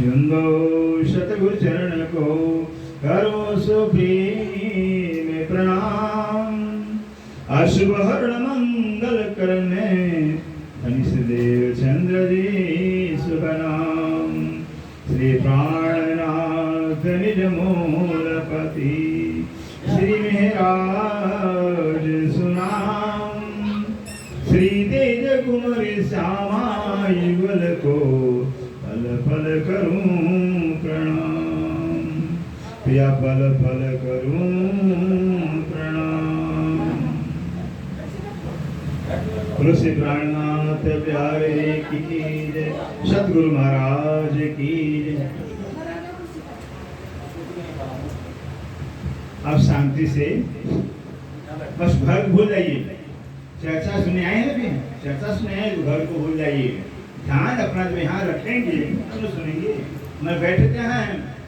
चुंदो सतगुरु चरण को करो सो प्रेम प्रणाम। अशुभ हरण मंगल करने धनिष देव चंद्र जी शुभ नाम। श्री प्राणनाथ निज मूलपति श्री मेहराज सुनाम। श्री तेज कुमारी श्यामा युगल को पल पल करूं प्रणाम। प्रिया पल पल करूं प्रणाम। तुलसी प्राणनाथ प्यारे की जय। सतगुरु महाराज की जय। आप शांति से बस घर भूल जाइए। चर्चा सुने आए हैं ना, चर्चा सुने आए तो घर को भूल जाइए। ध्यान अपना जो यहाँ रखेंगे तो सुनेंगे। मैं बैठे हैं,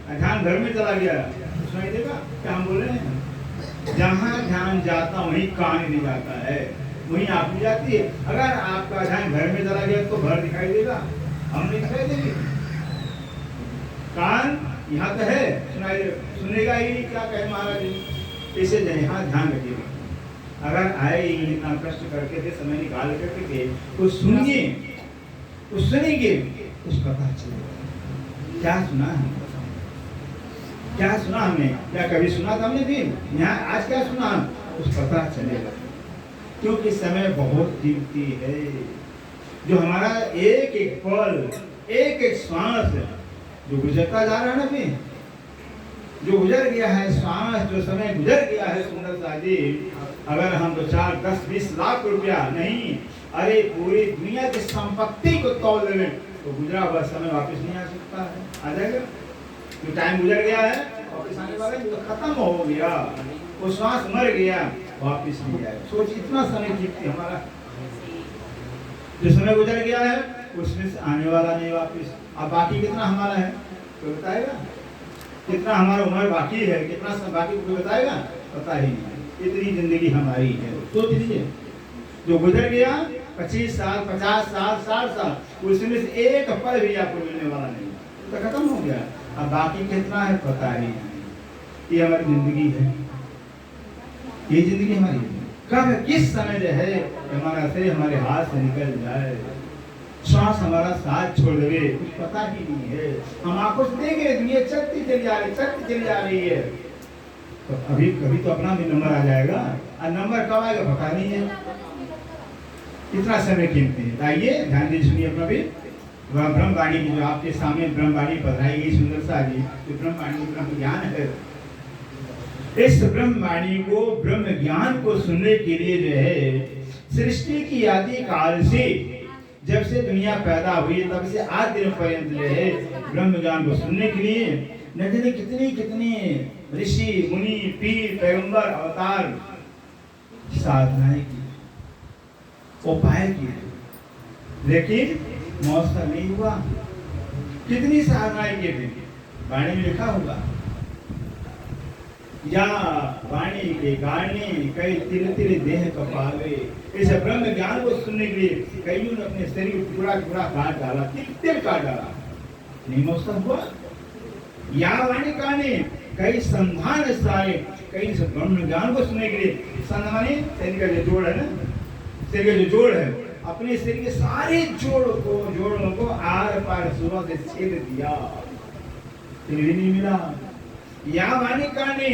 ध्यान घर में चला गया तो सुनाई देगा क्या हम बोल रहे हैं। जहाँ ध्यान जाता वहीं कान नहीं जाता है, वहीं आप भी जाती है। अगर आपका ध्यान घर में चला गया तो घर दिखाई देगा, हम नहीं दिखाई देंगे। कान यहाँ तो है, सुनेगा ही क्या कहे महाराज जी। इसे यहाँ ध्यान रखिएगा। अगर आए इतना कष्ट करके थे, समय निकाल करके थे, तो सुनिए, तो सुनेंगे, कुछ पता चलेगा क्या सुना है, क्या सुना हमने, क्या कभी सुना था हमने भी यहाँ आज क्या सुना, कुछ पता चलेगा। क्योंकि समय बहुत कीमती है। जो हमारा एक एक पल, एक एक श्वास जो गुजरता जा रहा है ना भी, जो गुजर गया है श्वास, जो समय गुजर गया है सुंदर सा जी, अगर हम तो 4, 10, 20 लाख रुपया नहीं, अरे पूरी दुनिया की संपत्ति को तोड़ लें तो गुजरा हुआ समय वापस नहीं आ सकता है। आ जाएगा? जो टाइम गुजर गया है वापस आने वाला है, तो खत्म हो गया, वो श्वास मर गया, वापस नहीं आएगा। सोच, इतना समय कीमती हमारा, जो समय गुजर गया है उसमें से आने वाला नहीं वापस। अब बाकी कितना हमारा है कोई बताएगा? कितना हमारा उम्र बाकी है, कितना सब बाकी कोई बताएगा? पता ही नहीं। इतनी जिंदगी हमारी है। सोच लीजिए, जो गुजर गया 25 साल, 50 साल, 60 साल, उसमें से एक पल भी आपको मिलने वाला नहीं, तो खत्म हो गया। अब बाकी कितना है पता ही नहीं। ये हमारी जिंदगी है, ये जिंदगी हमारी है। कब किस समय जो है हमारा से हमारे हाथ से निकल जाए, श्वास हमारा साथ छोड़ दे, कुछ पता ही नहीं है। हम आंखों से देख रहे, दुनिया चलती चली जा रही, चलती चली जा रही है। तो अभी कभी तो अपना भी नंबर आ जाएगा, और नंबर कब आएगा पता नहीं है। कितना समय कीमती है। आइए ध्यान दीजिए, सुनिए अपना भी। ब्रह्मवाणी की जो आपके सामने ब्रह्मवाणी पधराई गई सुंदर सा जी, तो ब्रह्मवाणी ब्रह्म ज्ञान है। इस ब्रह्मवाणी को, ब्रह्म ज्ञान को सुनने के लिए जो है सृष्टि की आदि काल से, जब से दुनिया पैदा हुई तब से आज दिन पर्यंत जो है ब्रह्म ज्ञान को सुनने के लिए न जाने कितनी कितनी ऋषि मुनि पीर पैगंबर अवतार साधनाएं की, उपाय किए, लेकिन मौसम नहीं हुआ। कितनी साधनाएं की थी, वाणी में लिखा होगा, या वाणी के गाने कई तिर तिर देह कपावे। इस ब्रह्म ज्ञान को सुनने के लिए कईयों ने अपने शरीर पूरा पूरा काट डाला, तिल काट डाला, नहीं मौसम हुआ। या वाणी गाने कई संधान सारे, कई ब्रह्म ज्ञान को सुनने के लिए संधाने शरीर का जो जोड़ है ना, शरीर का जो जोड़ है, अपने शरीर के सारे जोड़ों को आर पार सुबह से छेद दिया, फिर भी नहीं मिला। या वाणी गाने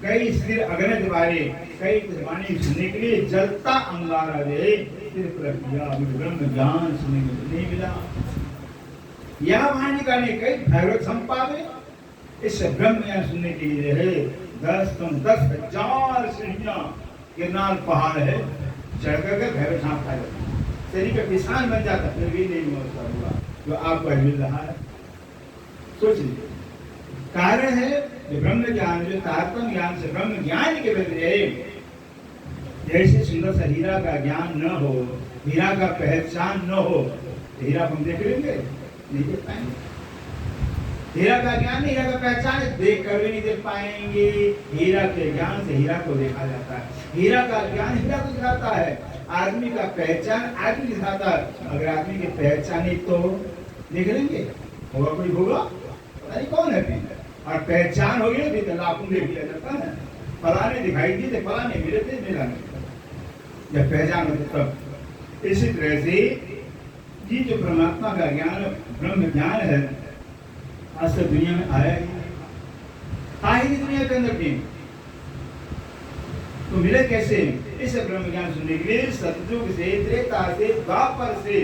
कई सिर अग्नि द्वारे, कई वाणी सुनने के लिए जलता अंगारा दे सिर्फ रख दिया, ब्रह्म ज्ञान सुनने को नहीं मिला। या वाणी गाने कई भैरव संपावे, इस ब्रह्म ज्ञान सुनने के लिए है 10,000 सीढ़ियां, गिरनार पहाड़ है, चढ़ कर भैरव सांप खा जाता, शरीर का किसान बन जाता, फिर भी नहीं हुआ जो आपको मिल रहा है। सोच लीजिए, कारण है जो ब्रह्म ज्ञान, जो तारतम्य ज्ञान से ब्रह्म ज्ञान के बदले जैसे सुंदर सा हीरा का ज्ञान न हो, हीरा का पहचान न हो, हीरा हम देख लेंगे नहीं देख पाएंगे। हीरा का ज्ञान, हीरा का पहचान देख कर भी नहीं देख पाएंगे। हीरा के ज्ञान से हीरा को देखा जाता है, हीरा का ज्ञान हीरा को दिखाता है, आदमी का पहचान आदमी दिखाता है। अगर आदमी की पहचानी तो देख लेंगे, होगा कोई होगा, पता नहीं कौन है फिर। और पहचान हो गई तो लाखों में दिया जाता है, फलाने दिखाई दिए थे, फलाने मिले थे, मिला नहीं, जब पहचान होती तब। इसी तरह से ये जो परमात्मा का ज्ञान, ब्रह्म ज्ञान है, आज तक दुनिया में आया ही दुनिया के अंदर भी तो मिले कैसे? इस ब्रह्म ज्ञान सुनने के लिए सतयुग से, त्रेता से, द्वापर से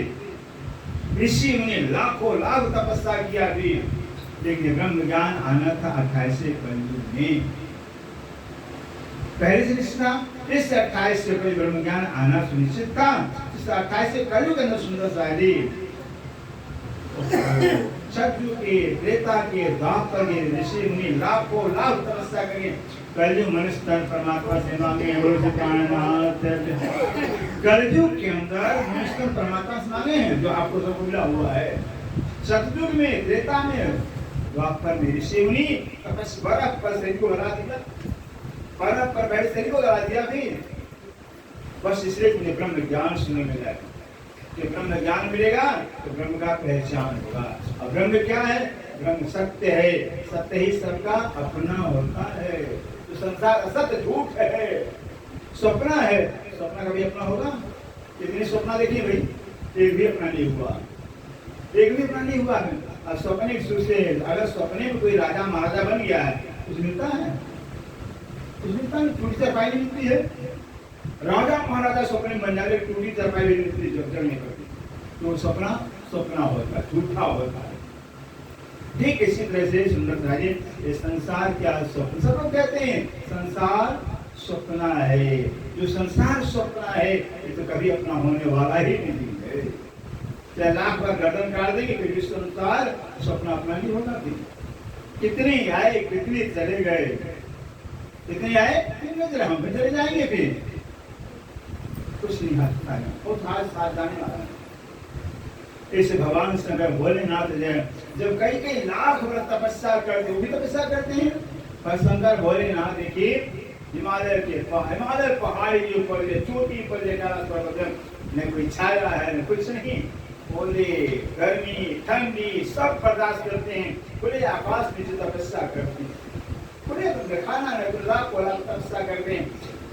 ऋषि मुनि लाखों लाख तपस्या किया भी, लेकिन ब्रह्म ज्ञान आना था 28वें कलयुग में। पहले से निश्चित, इस 28 से कोई ब्रह्म ज्ञान आना सुनिश्चित था। इस 28वें कलयुग के अंदर सुंदर सारी सतयुग के, त्रेता के, द्वापर के ऋषि मुनि लाखों लाख तपस्या करें, कलयुग मनुष्य तन परमात्मा से मांगे। कलयुग के अंदर मनुष्य परमात्मा से मांगे हैं, जो आपको सब मिला हुआ है। सतयुग में, त्रेता में, द्वापर में ऋषि मुनि तपस्या बर्फ पर शरीर को गला दिया, बर्फ पर बैठ शरीर को गला दिया भी, बस इसलिए मुझे ब्रह्म ज्ञान सुनने मिला है। कि ब्रह्म ज्ञान मिलेगा तो ब्रह्म का पहचान होगा। और ब्रह्म क्या है? ब्रह्म सत्य है, सत्य ही सबका अपना होता है। तो संसार असत्य झूठ है, स्वप्न है, स्वप्न कभी अपना होगा? कितने स्वप्न देखिए भाई, एक भी अपना नहीं हुआ, एक भी अपना नहीं हुआ है। और स्वप्न से अगर स्वप्ने में कोई राजा महाराजा बन गया है, कुछ मिलता है? कुछ मिलता है? टूटी चारपाई नहीं मिलती है। राजा महाराजा स्वप्न बन जाए, टूटी चारपाई भी मिलती है, नहीं करती, तो सपना सपना होता है, झूठा होता है। ठीक इसी तरह से सुंदर राजे, ये संसार क्या स्वप्न, सब लोग कहते हैं संसार स्वप्न है। जो संसार स्वप्न है ये तो कभी अपना होने वाला ही नहीं है। चाहे लाख बार गर्दन काट देंगे फिर भी संसार स्वप्न अपना नहीं होगा। कितने आए, कितने चले गए, कितने आए, हम भी चले जाएंगे, फिर कुछ नहीं हाथ है, वो साथ जाने वाला है। ऐसे भगवान शंकर भोलेनाथ जब कई लाख वर्ष तपस्या करते, वो भी तपस्या करते हैं, पर शंकर भोलेनाथ देखिए हिमालय पहाड़ी के ऊपर, चोटी पर न कोई छाया है, न कुछ नहीं, बोले गर्मी ठंडी सब बर्दाश्त करते हैं, खुले आकाश में जो तपस्या करते हैं, खुले खाना न लाख तपस्या करते हैं।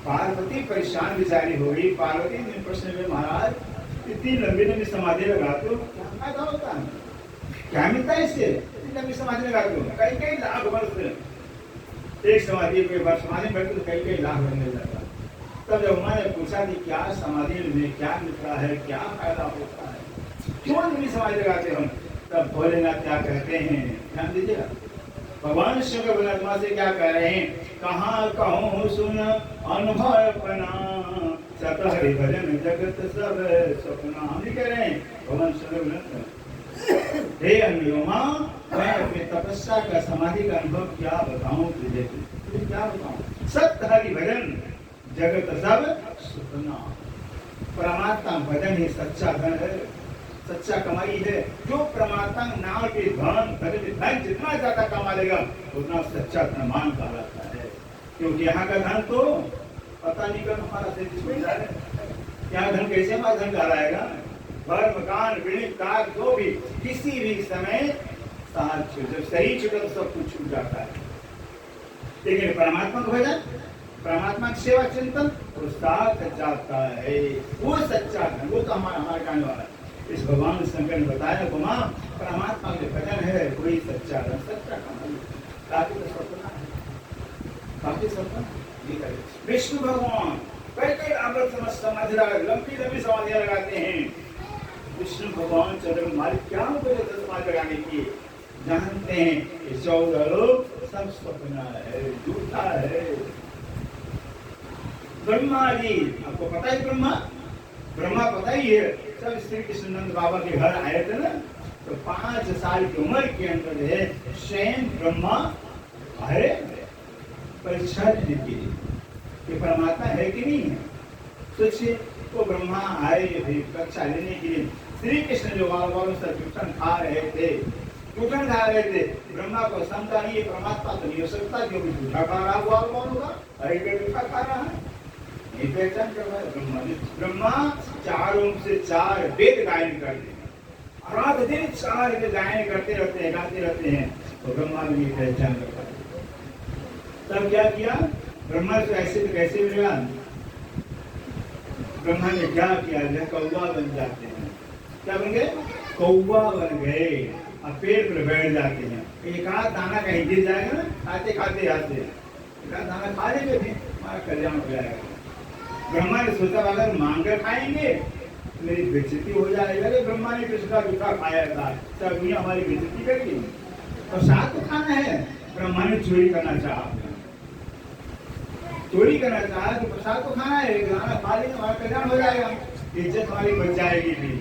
पार्वती परेशान बेचारी हो गई। पार्वती ने प्रश्न में, महाराज इतनी लंबी लंबी समाधि लगाते हो, क्या फायदा होता है, क्या मिलता है इससे? इतनी लंबी समाधि लगाते हो, कई लाख वर्ष एक समाधि पे वर्ष समाधि बैठते तो कई लाख वर्ष मिल जाता। तब जब उन्होंने पूछा कि क्या समाधि में क्या मिलता है, क्या फायदा होता है, क्यों लंबी समाधि लगाते हम, तब भोलेनाथ क्या कहते हैं, ध्यान दीजिएगा। भगवान शंकर भोलेनाथ से क्या कह रहे हैं, कहाँ कहूँ सुन अनुभव अपना, हरि भजन जगत सब सपना। हम भी कह रहे हैं भगवान शंकर, हे अनुमा, मैं अपने तपस्या का, समाधि का अनुभव क्या बताऊं तुझे, क्या बताऊं? सत्य हरि भजन जगत सब सपना। परमात्मा भजन ही सच्चा धन है, सच्चा कमाई है। जो परमात्मा नाम के धन भजन जितना ज्यादा कमा लेगा उतना सच्चा धनवान कहलाता है। क्योंकि यहाँ का धन तो पता नहीं कर हमारा से क्या धन, कैसे हमारा धन कहलाएगा? घर मकान बिल्डिंग कार जो भी किसी भी समय साथ छूट, जब सही छूटा तो सब कुछ छूट जाता है। लेकिन परमात्मा को भजन, परमात्मा की सेवा चिंतन वो साथ जाता है, वो सच्चा धन, वो तो हमारा कहने वाला है। इस भगवान शंकर ने बताया गुमा, परमात्मा के भजन है कोई सच्चा धन, सच्चा कमाई, काफी तो सपना है, काफी सपना। विष्णु भगवान कई समाधि लंबी लंबी समाधियां लगाते हैं। विष्णु भगवान चंद्र मालिक क्या समाधि लगाने की जानते हैं, 14 लोग सब सपना है, झूठा है। ब्रह्मा जी, आपको पता है ब्रह्मा पता ही है, सब श्री कृष्णनंद बाबा के घर आए थे ना, तो 5 साल की उम्र के अंदर है स्वयं ब्रह्मा आए परीक्षा लेने के लिए कि परमात्मा है कि नहीं है। सोचिए, वो ब्रह्मा आए परीक्षा लेने के लिए। श्री कृष्ण जो चूठन खा रहे थे, ब्रह्मा को समझा नहीं, परमात्मा तो नहीं हो सकता, क्योंकि जूठा खा रहा हुआ कौन होगा, अरे जूठा खा रहा है, नहीं पहचान कर रहा है। ब्रह्मा 4 से 4 वेद गायन करते हैं, रात दिन सारे के गायन करते रहते हैं, गाते रहते हैं, तो ब्रह्मा भी पहचान कर पाए। तब क्या किया, ब्रह्मा से ऐसे तो कैसे मिलेगा, ब्रह्मा ने क्या किया, जो कौवा बन जाते हैं। क्या बन गए, कौवा बन गए, अब पेड़ पर बैठ जाते हैं। एक आध दाना कहीं गिर जाएगा ना, खाते खाते आते एक आध दाना खा लेंगे भी, हमारा कल्याण हो जाएगा। ब्रह्मा ने सोचा अगर मांगर खाएंगे मेरी बेइज्जती हो जाएगी। अरे ब्रह्मा ने किसका जूठा खाया था, सब दुनिया हमारी बेइज्जती करेगी। प्रसाद तो खाना है, ब्रह्मा ने चोरी करना चाहा, चोरी करना चाहा तो प्रसाद तो खाना है, खाना खा लेंगे हमारा कल्याण हो जाएगा, इज्जत हमारी बच जाएगी भी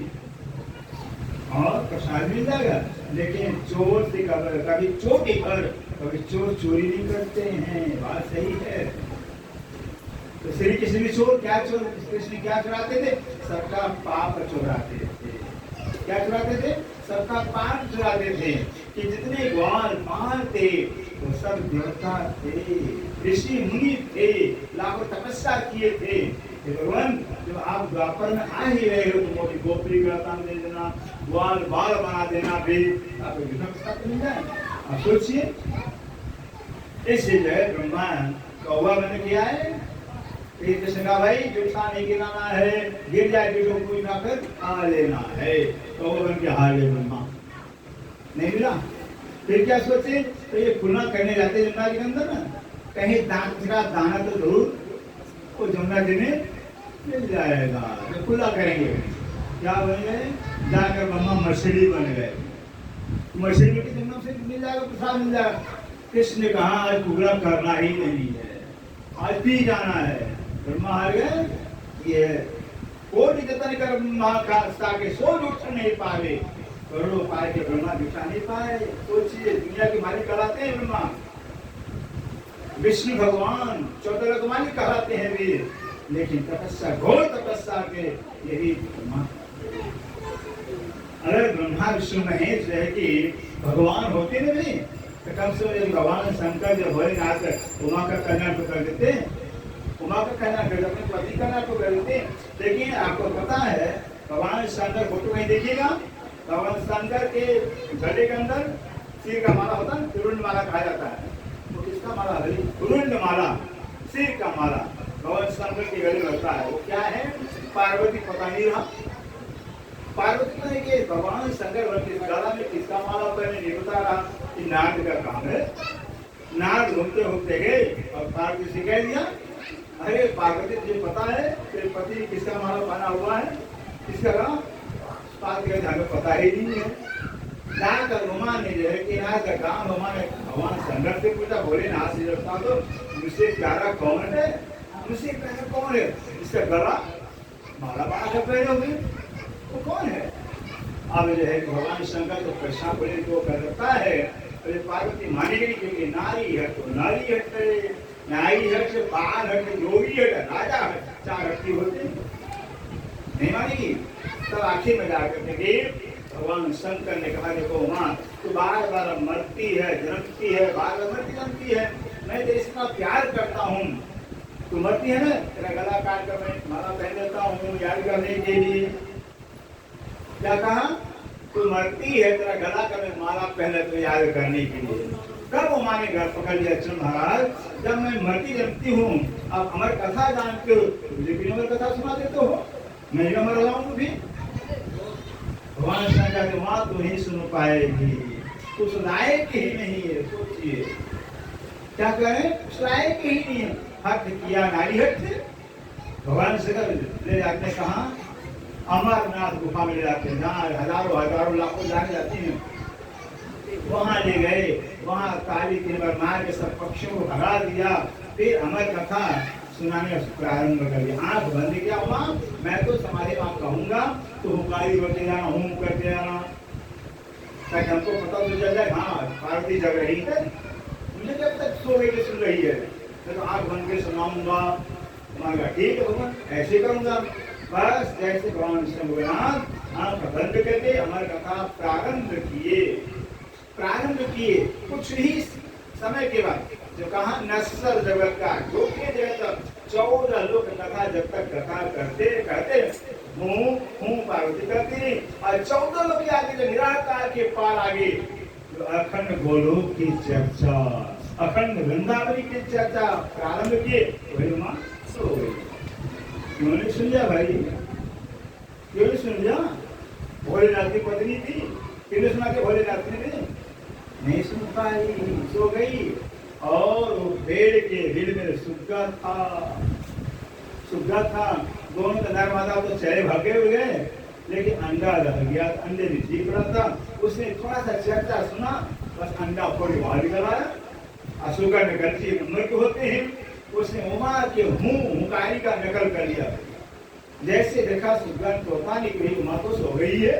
और प्रसाद मिल जाएगा। लेकिन चोर से कभी चोरी कर, कभी चोर चोरी नहीं करते हैं, बात सही है। तो श्री कृष्ण भी चोर, क्या चोर, कृष्ण क्या चुराते थे, सबका पाप चुराते थे। क्या चुराते थे, सबका पाप चुराते थे। कि जितने ग्वाल पाल थे वो सब देवता थे, ऋषि मुनि थे, लाखों तपस्या किए थे। भगवान जब आप द्वापर में आ ही रहे हो तो मोटी गोपरी का काम दे देना, ग्वाल बाल बना देना, भी आपको विष्णु मिल जाए। आप सोचिए, इसलिए जो है ब्रह्मा कौवा बन गया है। कृष्ण का भाई जूठा नहीं गिराना है, गिर जाए जूठो कोई ना कर आ लेना है, कौवा बन के हार ले ब्रह्मा, नहीं मिला। फिर क्या सोचे, तो ये खुला करने जाते जमुना जी के अंदर ना, कहीं दाना तो जरूर वो जमुना जी में मिल जाएगा, तो खुला करेंगे। क्या बन गए, जाकर ब्रह्मा मछली बन गए, मछली में जमुना से मिल जाएगा, प्रसाद मिल जाएगा। कृष्ण ने कहा आज खुला करना ही नहीं है, आज पी जाना है। ब्रह्मा हार गए, ये कोटि जतन कर महाकास्ता के सो उठ नहीं पावे, करोड़ों पाए के ब्रह्मा दिखा नहीं पाए। सोचिए, दुनिया के मालिक कहलाते हैं ब्रह्मा, विष्णु भगवान 14 लोक मालिक कहलाते हैं वीर, लेकिन तपस्या, घोर तपस्या के यही ब्रह्मा। अगर ब्रह्मा विष्णु महेश रहे कि भगवान होते नहीं तो कम से कम भगवान शंकर जब भोलेनाथ उमा का कल्याण तो कर देते, उमा का कल्याण कर देते, अपने पति का कल्याण तो कर देते। लेकिन आपको पता है भगवान शंकर फोटो कहीं देखिएगा, भगवान शंकर के गले के अंदर सिर का माला होता है, तुरुंड माला कहा जाता है। तो किसका माला है, तुरुंड माला, सिर का माला भगवान शंकर के गले में होता है। वो क्या है, पार्वती पता नहीं रहा, पार्वती ने कि भगवान शंकर के गला में किसका माला पहने नहीं बता रहा, कि नारद का काम है। नारद घूमते घूमते गए और पार्वती से कह दिया, अरे पार्वती तुझे पता है तेरे पति किसका माला पहना हुआ है, किसका गला, हमें पता ही नहीं है। जाकर रोमा ने जो है कि नारद का काम, रोमा ने भगवान शंकर से पूछा, बोले नाथ से रखता तो मुझसे प्यारा कौन है, मुझसे प्यारा कौन है, इसका गला माला बना कर पहने हुए, वो कौन है। अब जो है भगवान शंकर तो प्रश्न बोले तो कर सकता है, अरे पार्वती मानेगी नहीं, क्योंकि नारी है तो नारी हट, नारी हट से बाल हट, योगी हट, राजा हट, 4 हट्टी होते नहीं मानेगी। तब आखिर में जाकर के भगवान शंकर ने कहा, देखो माँ तू बार बार मरती है, जन्मती है, बार बार मरती जन्मती है, मैं तेरे इतना प्यार करता हूँ, तू मरती है ना, तेरा गला काट कर मैं माला पहन देता हूँ याद करने के लिए। क्या कहा, तू मरती है, तेरा गला कर मैं माला पहन तो याद करने के लिए। कब वो माने घर पकड़ लिया, चल महाराज जब मैं मरती जमती हूँ, आप अमर कथा जानते हो, मुझे भी अमर कथा सुना देते हो, मैं भी अमर रहूंगा भी। भगवान शंकर की माँ तो नहीं सुन पाएगी, तो सुनाए की ही नहीं है। सोचिए क्या करें, सुनाए की ही नहीं है, हट किया नारी हट से। भगवान शंकर ले जाते हैं कहाँ, अमरनाथ गुफा में ले जाते हैं, जहाँ हजारों लाखों जाने जाती हैं, वहां ले गए, वहां काली दिन भर मार के सब पक्षियों को भगा दिया, फिर अमर कथा सुनाने प्रारंभ कर दिया। आंख बंद किया, वहां मैं तो समाधि वहां कहूंगा तो हुकारी करते जाना, होम करते जाना, ताकि हमको पता तो चल जाए हाँ पार्वती जग रही है, मुझे जब तक सो गई सुन रही है, मैं तो आंख बंद के सुनाऊंगा। मांगा ठीक है भगवान, ऐसे करूंगा। बस जैसे भगवान शंभुनाथ आंख बंद करके अमर कथा प्रारंभ किए। कुछ ही समय के बाद जो कहा नश्वर जगत का, जो के जगत 14 लोग कथा जब तक कथा करते हूँ पार्वती करती रही। और 14 लोग आगे जो निराकार के पार आगे जो अखंड गोलोक की चर्चा, अखंड वृंदावनी की चर्चा प्रारंभ किए, वही माँ सो गई। क्यों नहीं सुन लिया भाई? क्यों नहीं सुन लिया? भोलेनाथ की पत्नी थी, किसने सुना के भोलेनाथ ने नहीं सुन पाई, सो गई। और वो पेड़ के दिल में सुग्गा था। दोनों का नर मादा तो चले भागे हुए गए, लेकिन अंडा रह गया, अंडे में जी पड़ा था। उसने थोड़ा सा चर्चा सुना, बस अंडा फोड़ बाहर निकल आया। अशोका में गलती नंबर के होते हैं। उसने उमा के हुकारी का नकल कर लिया। जैसे देखा सुगंध तोता निकली, उमा तो सो गई है,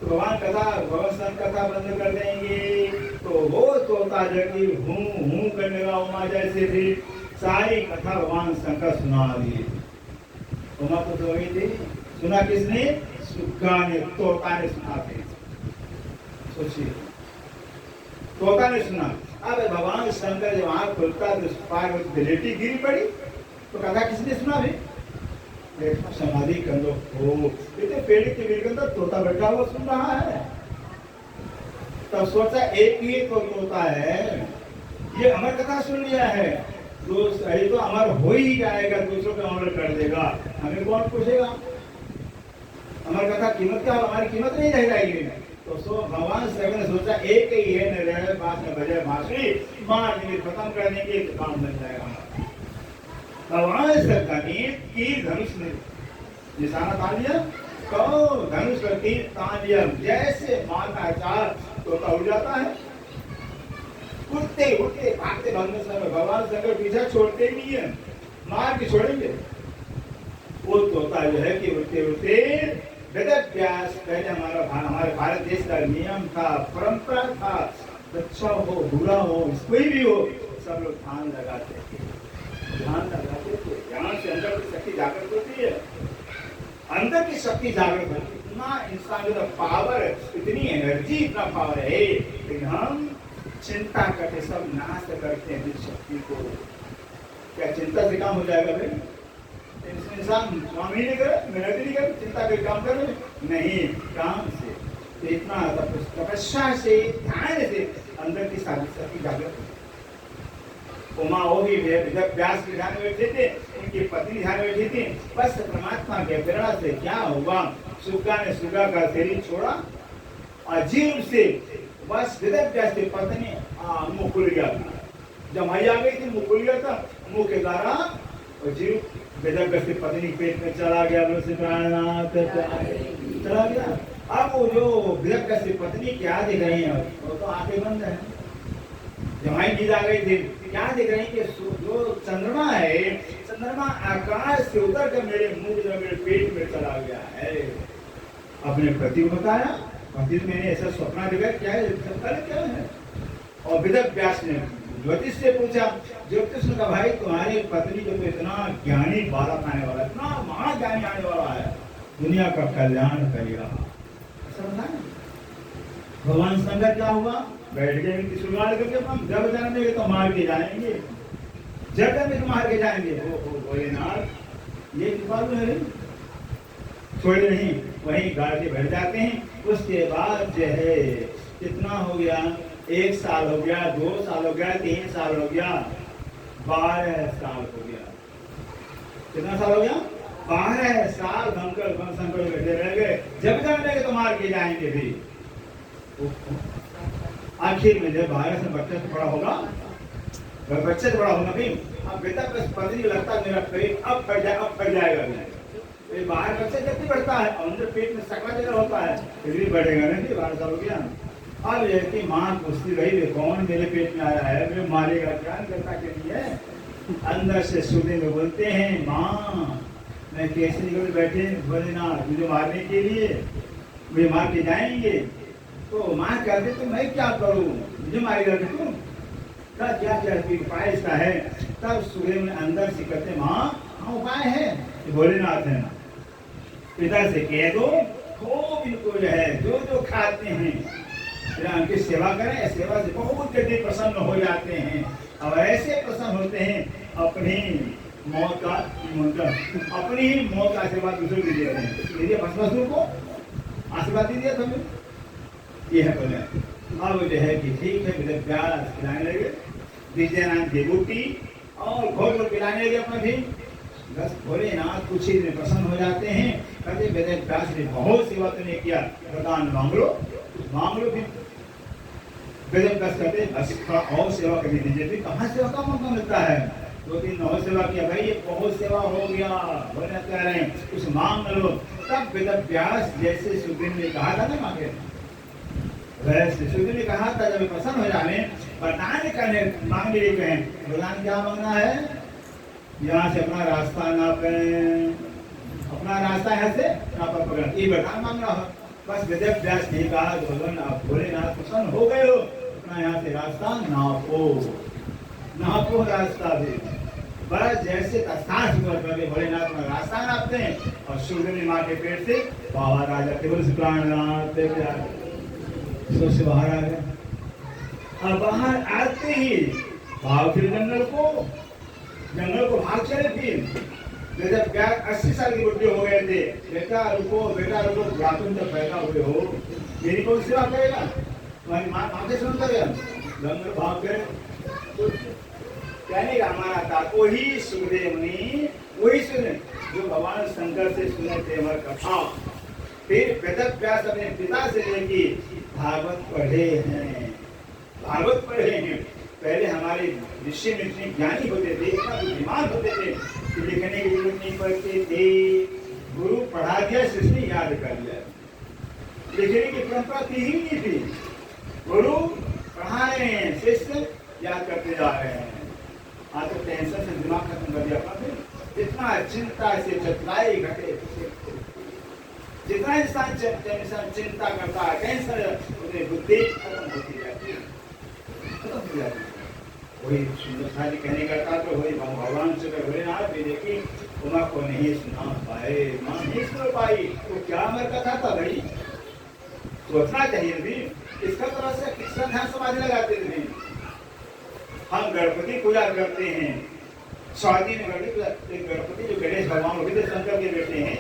तो भगवान कथा बंद कर देंगे। तो वो तोता जगी हूँ करने लगा उमा जैसे थी, सारी कथा भगवान शंकर सुना दिए। उमा तो सो गई थी, सुना किसने? सुग्गा ने, तोता ने सुना थे। सोचिए, तोता ने सुना। अब भगवान शंकर जब आँख खुलता तो पार्वती लेटी गिरी पड़ी, तो कथा किसने सुना भी? समाधि कर लो। इतने पेड़ के गिर तोता बैठा हुआ सुन रहा है। तब सोचा एक ही तो तोता है, ये अमर कथा सुन लिया है, ये तो अमर हो ही जाएगा, दूसरों को अमर कर देगा, हमें कौन पूछेगा? अमर कथा कीमत क्या? हमारी कीमत नहीं रह जाएगी। तो भगवान शंकर ने सोचा एक ही है, न रहे पास में बजे बांसुरी, मार देंगे, खत्म कर देंगे तो काम बन जाएगा। भगवान शंकर ने तीर धनुष ने निशाना तान लिया, तो धनुष पर तीर तान लिया। जैसे मारता चार तोता उड़ जाता है, उठते उठते भागते भागने समय भगवान शंकर पीछा छोड़ते नहीं है, मार के छोड़ेंगे। वो तोता जो है कि उठते उठते वेद व्यास, पहले हमारे भारत देश का नियम था, परंपरा था, बच्चा हो बुरा हो कोई भी हो, सब लोग ध्यान लगाते थे। ध्यान से अंदर की शक्ति जागृत होती है, अंदर की शक्ति जागृत होती है। इतना इंसान का पावर, इतनी एनर्जी, इतना पावर है, लेकिन हम चिंता करके सब नाश करते हैं इस शक्ति को। क्या चिंता से काम हो जाएगा भाई? इंसान स्वामी नहीं करे, मेहनत नहीं करे, चिंता करके काम करे नहीं, काम से। तो इतना तपस्या से, ध्यान से अंदर की सारी शक्ति जागृत होती है। उमा वो भी व्यास के ध्यान में बैठे थे, उनकी पत्नी ध्यान में बैठी थी। बस परमात्मा के प्रेरणा से क्या हुआ, सुग्गा ने सुग्गा का शरीर छोड़ा और जीव से बस वेद व्यास की पत्नी मुंह खुल गया था। जब माई आ गई थी, मुंह खुल गया था, मुंह के द्वारा और जीव वेद व्यास की पत्नी पेट में चला गया, चला गया। अब वो जो वेद व्यास की पत्नी क्या दिख रही है, वो तो आंखें बंद है। जमाई नींद आ गई थी, क्या देख रहे हैं कि जो चंद्रमा है, चंद्रमा आकाश से उतर कर मेरे मुंह मेरे पेट में चला गया है। अपने पति को बताया, पति मैंने ऐसा सपना देखा, क्या है क्या है? और वेद व्यास ने ज्योतिष से पूछा, ज्योतिष ने कहा भाई तुम्हारी पत्नी जो इतना ज्ञानी बालक आने वाला, इतना महाज्ञानी आने वाला है, दुनिया का कल्याण करेगा। ऐसा बताया। भगवान शंकर क्या हुआ, बैठ गए शुरुआत करके, हम जब जाएंगे तो मार के जाएंगे, जब में तो मार के जाएंगे। भोलेनाथ ये बात है, छोड़े नहीं, वहीं गाड़ी बैठ जाते हैं। उसके बाद जो है कितना हो गया, 1 साल हो गया, 2 साल हो गया, 3 साल हो गया, 12 साल हो गया। कितना साल हो गया? 12 साल शंकर बैठे रह गए, जब जाएंगे तो मार के जाएंगे भी। आखिर में जब 12 से बच्चा तो बड़ा होगा, बच्चे तो बड़ा होगा भी। अब बेटा बस पत्नी लगता है मेरा पेट अब फट जाएगा। ये बाहर बच्चा जब भी बढ़ता है, अंदर पेट में सकला जगह होता है, फिर भी बढ़ेगा नहीं। 12 साल हो गया। अब ये कि माँ पूछती रही, कौन मेरे पेट में आया है, मैं मारेगा क्या करता के लिए? अंदर से सुने में बोलते हैं, माँ मैं कैसे निकल बैठे, भोलेनाथ मुझे मारने के लिए, मुझे मार के जाएंगे। तो माँ कहते तो मैं क्या करूँ, मुझे मारेगा कि तुम क्या उपाय इसका है? तब सूर्य में अंदर से कहते, माँ उपाय है, भोलेनाथ है ना, पिता से कह दो खूब इनको जो है जो खाते हैं उनकी सेवा करें, सेवा से बहुत जल्दी प्रसन्न हो जाते हैं। अब ऐसे प्रसन्न होते हैं, अपनी मौत का निमंत्रण, अपनी ही मौत का आशीर्वाद दूसरे को देते हैं। इसलिए भस्मासुर को आशीर्वाद दिया था हमें, ये है बोले। अब जो है कि ठीक है, मेरे प्यार खिलाने लगे, विजयनाथ की बूटी और घोर को पिलाने लगे अपना भी। बस भोलेनाथ कुछ ही में प्रसन्न हो जाते हैं, कहते वेद व्यास ने बहुत सेवा तुमने किया, वरदान मांग लो भी। वेद व्यास कहते बस थोड़ा और सेवा करने दीजिए। फिर कहाँ सेवा का मौका मिलता है? 2-3 और सेवा किया, भाई ये बहुत सेवा हो गया, भोलेनाथ कह रहे हैं कुछ मांग लो। तब वेद व्यास जैसे सुग्रीव ने कहा था ना मांगे, वैसे सुग्रीव ने कहा था जब प्रसन्न हो जाने वरदान करने मांगने लगे हैं। वरदान क्या मांगना है? यहाँ से अपना रास्ता नापे, अपना रास्ता यहाँ से नापा पकड़ा, ये वरदान मांग रहा हो। बस वेद व्यास ने कहा भगवान आप भोलेनाथ प्रसन्न हो गए हो, अपना यहाँ से रास्ता नापो रास्ता भी। बस जैसे भोलेनाथ अपना रास्ता नापते हैं और सुग्रीव माँ के पेट से बाहर आ जाते, बोले प्राणनाथ से बाहर आ गए। अब बाहर आते ही भाग फिर जंगल को भाग चले। फिर जब 80 साल की बुढ़ी हो गए थे, बेटा रुको तुम जब पैदा हुए हो, मेरी कौन सेवा करेगा? तुम्हारी माँ आगे सुन करेगा। जंगल भाग गए। तो कहने का हमारा था वही सुखदेव मुनि, वही सुने जो भगवान शंकर से सुने थे हमारी कथा। फिर वेद व्यास अपने पिता से लेके भागवत पढ़े हैं। पहले हमारे ऋषि इतने ज्ञानी होते थे, इतना बुद्धिमान होते थे कि लिखने की जरूरत नहीं पड़ती थी। गुरु पढ़ा दिया, शिष्य याद कर लिया, लिखने की परंपरा थी ही नहीं थी। गुरु पढ़ा रहे हैं, शिष्य याद करते जा रहे हैं। आज तो टेंशन से दिमाग खत्म कर दिया अपना। इतना चिंता से चतुराई घटे, जितना इंसान चिंता करता है, टेंशन उतनी बुद्धि खत्म होती जाती है। वही सुंदर कहने का था तो वही भगवान से भोलेनाथ भी देखी उमा को नहीं सुना पाए, मां नहीं सुन पाई। तो क्या मर कथा था भाई? सोचना चाहिए भी, इसका तरह से किसका ध्यान समाधि लगाते थे। हम गणपति पूजा करते हैं, स्वाति में गणपति जो गणेश भगवान होते थे शंकर के बेटे हैं,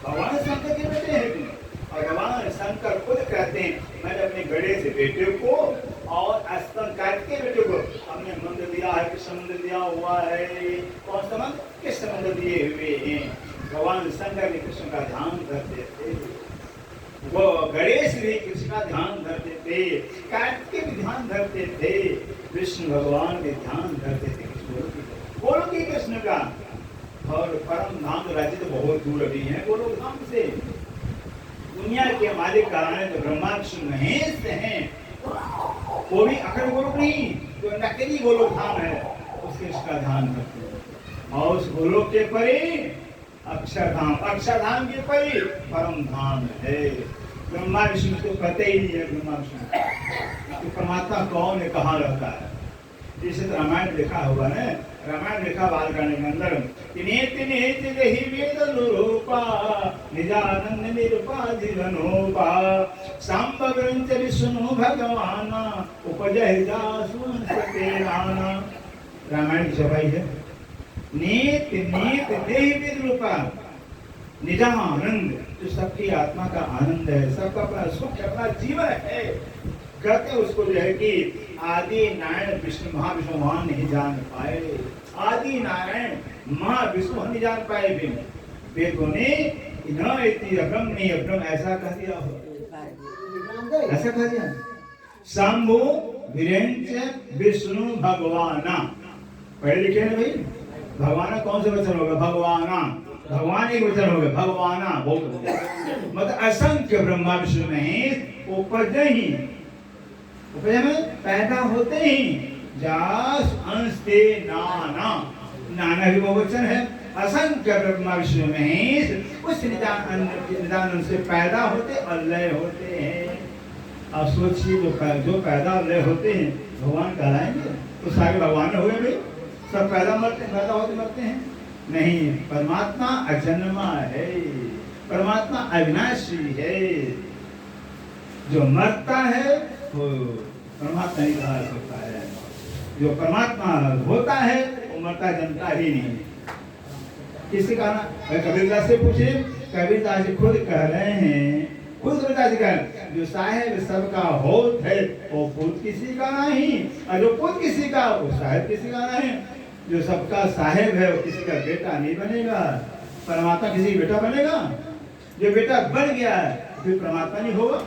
भगवान शंकर के बेटे हैं। और भगवान शंकर खुद कहते हैं मैंने अपने गणेश बेटे को और स्तन कार्तिकेय के बेटे को हमने मंदिर दिया है, कृष्ण मंदिर दिया हुआ है। कौन सा मंदिर? कृष्ण मंदिर दिए हुए हैं। भगवान शंकर ने कृष्ण का ध्यान करते थे, वो गणेश भी कृष्ण का ध्यान धरते थे, कार्तिकेय भी ध्यान धरते थे, विष्णु भगवान भी ध्यान धरते थे गोलोक की कृष्ण का। और परम धाम राज्य तो बहुत दूर अभी है गोलोक धाम से। दुनिया के मालिक कारण जो ब्रह्मा विष्णु महेश हैं, वो भी अखंड गोलोक नहीं, जो नकली गोलोक धाम है उसके इसका ध्यान करते हैं। और उस गोलोक के परे अक्षरधाम, अक्षरधाम के परे परम धाम है। ब्रह्मा विष्णु को पता ही नहीं है ब्रह्मा विष्णु तो परमात्मा कौन है, कहाँ रहता है। जैसे तो रामायण देखा होगा ना, रामायण देखा बालकांड के अंदर नेति नेति रही वेद अनुरूपा निजानंद निरुपाधिगनोपा सांबग्रंथ विष्णु भगवान उपजहि जासु सतेराना। रामायण की सफाई है। नेति नेति देहि वेद रूपा निजानंद, जो सबकी आत्मा का आनंद है, सबका अपना सुख, अपना जीवन है। कहते उसको जो है कि आदि नारायण विष्णु महाविष्णु भगवान नहीं जान पाए। आदि नारायण महाविष्णु नहीं जान पाए। वेदों ने अब्रह्म नहीं अब्रह्म ऐसा कह दिया हो, ऐसा कह दिया। शंभु वीरेंद्र विष्णु भगवाना, पढ़े लिखे ना भाई। भगवाना कौन से वचन होगा? भगवाना, भगवान एक वचन होगा भगवाना, बहुत मतलब असंख्य ब्रह्मा विष्णु में उपज ही, उपज में पैदा होते ही जास अंश ते नाना, नाना भी बहुवचन है। असंख्य ब्रह्मा विष्णु में उस निदान से पैदा होते और लय होते हैं। आप सोचिए जो पैदा और लय होते हैं भगवान कहलाएंगे तो सारे भगवान हुए भाई। सब पैदा होते मरते हैं नहीं। परमात्मा अजन्मा है, परमात्मा अविनाशी है। जो मरता है वो परमात्मा नहीं कहा सकता है। जो परमात्मा होता है वो मरता जनता ही नहीं। किससे कहना? कबीरदास से पूछे, कबीरदास जी खुद कह रहे हैं, खुद कबीरदास जी कह रहे हैं, जो साहेब सबका होत है वो पुत किसी का नहीं, और जो पुत किसी का वो साहेब किसी का नहीं। जो सबका साहेब है वो किसी का बेटा नहीं बनेगा। परमात्मा किसी का बेटा बनेगा? जो बेटा बन गया है फिर परमात्मा नहीं होगा।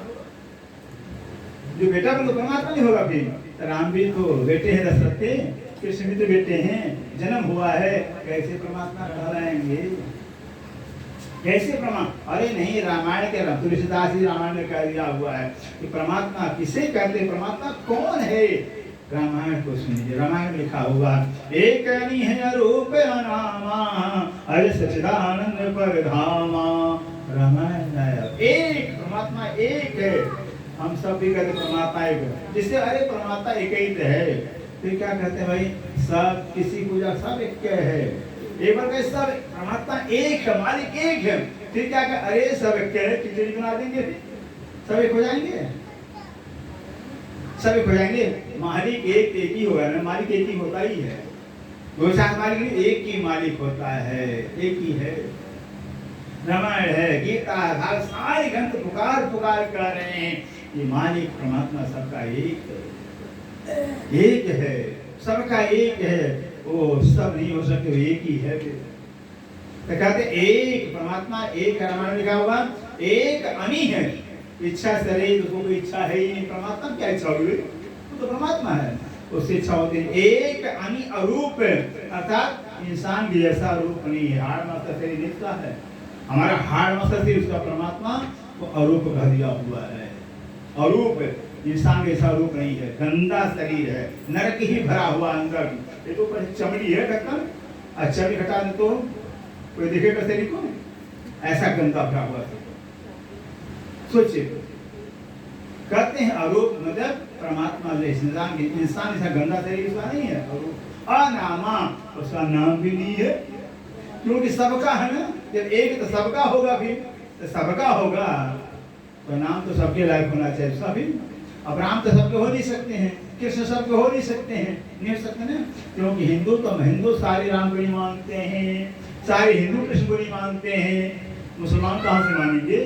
जो बेटा बन तो परमात्मा नहीं होगा। फिर राम भी तो बेटे हैं दशरथ के, कृष्ण भी तो बेटे हैं, जन्म हुआ है, कैसे परमात्मा कहलाएंगे? कैसे प्रमाण? अरे नहीं, रामायण के तुलसीदास जी रामायण में कह दिया हुआ है कि परमात्मा किसे कहते, परमात्मा कौन है? रामायण को सुनिए, रामायण में लिखा हुआ एक नहीं है रूप नामा अरे सच्चिदानंद परधामा। रामायण एक परमात्मा एक है। हम सब भी कहते परमात्मा एक है, जिससे अरे परमात्मा एक ही तो है, फिर क्या कहते हैं भाई? सब किसी पूजा सब एक क्या है? एक बार कहे सब परमात्मा एक है, मालिक एक है, फिर क्या कहे? अरे सब एक है, खिचड़ी बना देंगे, सब एक हो जाएंगे, सब एक हो जाएंगे। मालिक एक ही होगा ना, मालिक एक ही होता ही है। दो चार मालिक नहीं, एक ही मालिक होता है, एक ही है। रामायण है, गीता है, सारे ग्रंथ पुकार पुकार कर रहे हैं ये मालिक परमात्मा सबका एक है, एक है, सबका एक है। वो सब नहीं हो सकते, वो एक ही है। तो कहते एक परमात्मा एक, रामायण लिखा हुआ एक अनी है। इच्छा से रही तो कोई इच्छा है ही नहीं, परमात्मा क्या इच्छा हुई? वो तो परमात्मा है, उससे इच्छा होती है। एक अनी अरूप, अर्थात इंसान भी ऐसा रूप नहीं है, हाड़ मस्त शरीर निकला है, हमारा हाड़ मस्त शरीर उसका परमात्मा वो अरूप कह दिया हुआ है। अरूप इंसान जैसा रूप नहीं है, गंदा शरीर है, नरक ही भरा हुआ अंदर। ये तो चमड़ी है ढक्कन, अच्छा भी हटा दे तो कोई देखेगा शरीर को, ऐसा गंदा भरा हुआ है। सोचिए, कहते हैं अरूप मतलब परमात्मा जैसे इंसान ऐसा गंदा शरीर उसका नहीं है। अरूप अनामा, उसका नाम भी नहीं है, क्योंकि सबका है ना। जब एक तो सबका होगा, फिर तो सबका होगा तो नाम तो सबके लायक होना चाहिए सभी। अब राम तो सबके हो नहीं सकते हैं, कृष्ण सबके हो नहीं सकते हैं, नहीं हो सकते ना, क्योंकि हिंदू तो हिंदू सारे राम को नहीं मानते हैं, सारे हिंदू कृष्ण को नहीं मानते हैं। मुसलमान कहाँ से मानेंगे?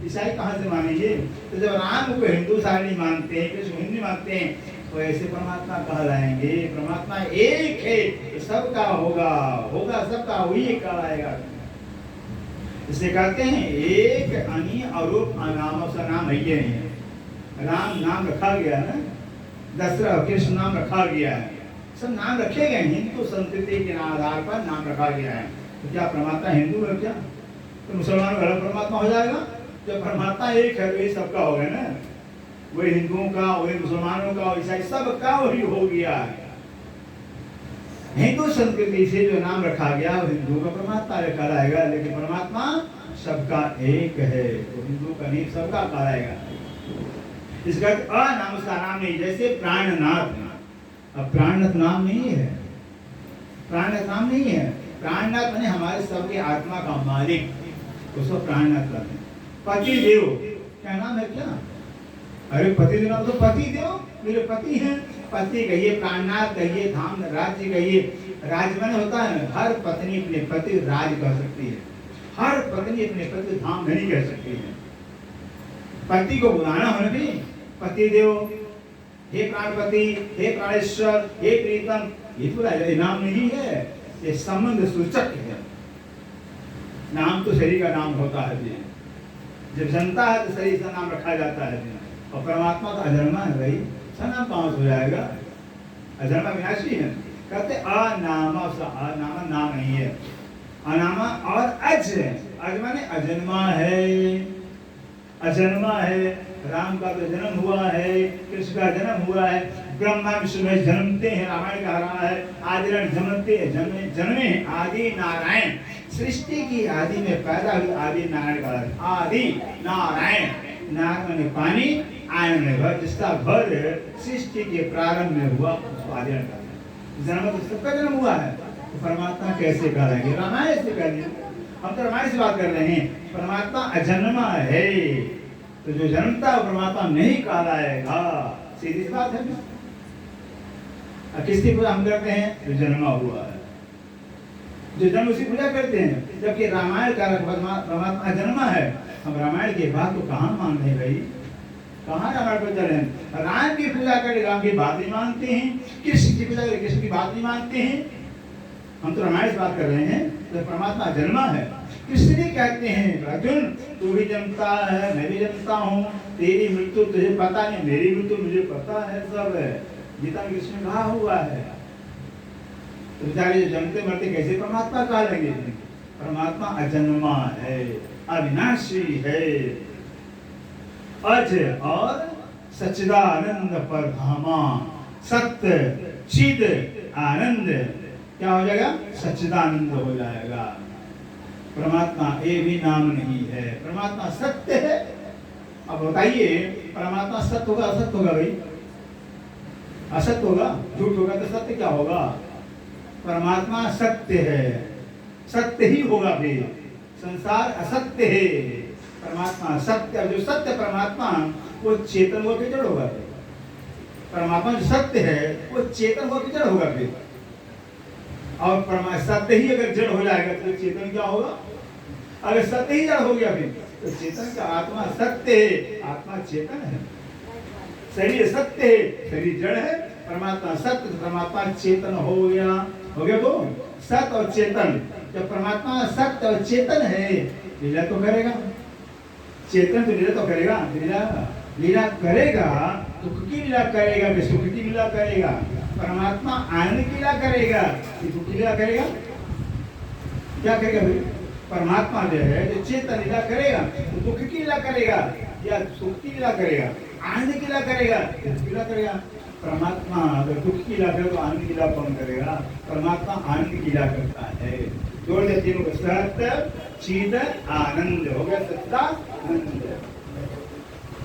ईसाई कहाँ से मानेंगे? तो जब राम को हिंदू सारे नहीं मानते हैं, कृष्ण हिंदू मानते हैं, तो ऐसे परमात्मा कहलाएंगे। परमात्मा एक है, सबका होगा, होगा सबका, वही कहलाएगा। इसे कहते हैं एक अनी अरूप अनाम, उसका नाम है ये नहीं है। राम नाम रखा गया ना, दशरथ कृष्ण नाम रखा गया है, सब नाम रखे गए हिंदू संस्कृति के आधार पर नाम रखा गया है। तो क्या परमात्मा हिंदू है क्या? तो मुसलमानों का अलग परमात्मा हो जाएगा? जब परमात्मा एक है तो ये सबका हो गया ना, वही हिंदुओं का, वही मुसलमानों का, ईसाई सबका वही हो गया है। हिंदू संस्कृति से जो नाम रखा गया वो हिंदू का परमात्मा कहलाएगा, लेकिन परमात्मा सबका एक है, तो हिंदू का नहीं सबका कहलाएगा। इसका नाम, उसका नाम नहीं, जैसे प्राणनाथ। अब प्राणनाथ नाम नहीं है, प्राणनाथ नाम नहीं है। प्राणनाथ माने हमारे सबके आत्मा का मालिक, उसको प्राणनाथ कहते हैं। पति देव क्या नाम है क्या? अरे पति देव नाम तो पति देव, मेरे पति हैं, पति कहिए, प्राणनाथ कहिए, धाम राज्य कहिए। राज्य माने होता है हर पत्नी अपने पति राज कर सकती है, हर पत्नी अपने पति धाम नहीं कर सकती है। पति को बुलाना होने भी पति देव, हे प्राणपति, हे प्राणेश्वर, हे प्रीतम, ये तो नाम नहीं है, ये संबंध सूचक है। नाम तो शरीर का नाम होता है, जब जनता है तो शरीर का नाम रखा जाता है। और परमात्मा तो अजन्मा है भाई, उसका नाम कहाँ से हो जाएगा? अजन्मा विनाशी है। कहते अनामा, उसका अनामा नाम नहीं है, अनामा। और अज माने अजन्मा है, अजन्मा है। राम का तो जन्म हुआ है, कृष्ण का जन्म हुआ है, ब्रह्मा विष्णु में जन्मते हैं, रामायण कह रहा है आदिरण जन्मते जन्मे आदि नारायण। सृष्टि की आदि में पैदा हुई आदि नारायण का आदि नारायण। नारायण माने पानी, आयन में घर, जिसका घर सृष्टि के प्रारंभ में हुआ उसको आदिरण कहते हैं। जन्म तो सबका जन्म हुआ है, तो परमात्मा कैसे कहलाएंगे? रामायण से कहेंगे। हम तो रामायण से बात कर रहे हैं। परमात्मा अजन्मा है, तो जो जन्मता है परमात्मा नहीं कहलाएगा, सीधी बात है ना। किसकी पूजा हम करते हैं? जो जन्मा हुआ है। जो जन्म उसकी पूजा करते हैं, जबकि रामायण का परमात्मा जन्मा है। हम रामायण की बात को कहाँ मान रहे भाई, कहाँ रामायण पर चले? राम की पूजा करे राम की बात नहीं मानते हैं, कृष्ण की पूजा करे कृष्ण की बात नहीं मानते हैं। हम तो रामायण से बात कर रहे हैं, तो परमात्मा जन्मा है। कृष्ण भी कहते हैं अर्जुन तू भी जन्मता है, मैं भी जन्मता हूँ, तेरी मृत्यु तुझे पता नहीं, मेरी मृत्यु मुझे पता है, सब है। गीता में कृष्ण कहा हुआ है। तो बेचारे जो जन्मते मरते कैसे परमात्मा कहा लेंगे? परमात्मा अजन्मा है, अविनाशी है, अज और सच्चिदानंद परधामा, सत्य चिद आनंद क्या हो जाएगा? सच्चिदानंद हो जाएगा। परमात्मा ये भी नाम नहीं है, परमात्मा सत्य है। अब बताइए परमात्मा सत्य होगा असत्य होगा भाई? असत्य होगा, झूठ होगा तो सत्य क्या होगा? परमात्मा सत्य है, सत्य ही होगा फिर। संसार असत्य है, परमात्मा सत्य। जो सत्य परमात्मा वो चेतन हुआ कि जड़ होगा? परमात्मा जो सत्य है वो चेतन हुआ कि जड़ होगा फिर? और परमात्मा सत्य ही अगर जड़ हो जाएगा तो चेतन क्या होगा? अगर सत्य ही जड़ हो गया फिर तो चेतन का आत्मा सत्य है, आत्मा चेतन है। शरीर सत्य है, शरीर जड़ है। परमात्मा सत्य, परमात्मा चेतन हो गया। हो गया तो सत्य और चेतन। जब परमात्मा सत्य और चेतन है, लीला तो करेगा। चेतन तो लीला तो करेगा, लीला करेगा, दुख की लीला करेगा, सुख की लीला करेगा। परमात्मा आनंद की लीला करेगा, दुख की लीला करेगा। क्या करेगा भाई? परमात्मा जो है जो चेतन लीला करेगा, तो दुख की लीला करेगा या सुख की लीला करेगा, आनंद की लीला करेगा, दुख की लीला करेगा। परमात्मा अगर दुख की लीला करे तो आनंद की लीला कौन करेगा? परमात्मा आनंद की लीला करता है। जोड़ दे तीनों को, सत्य चिद आनंद हो गया, सच्चिदानंद।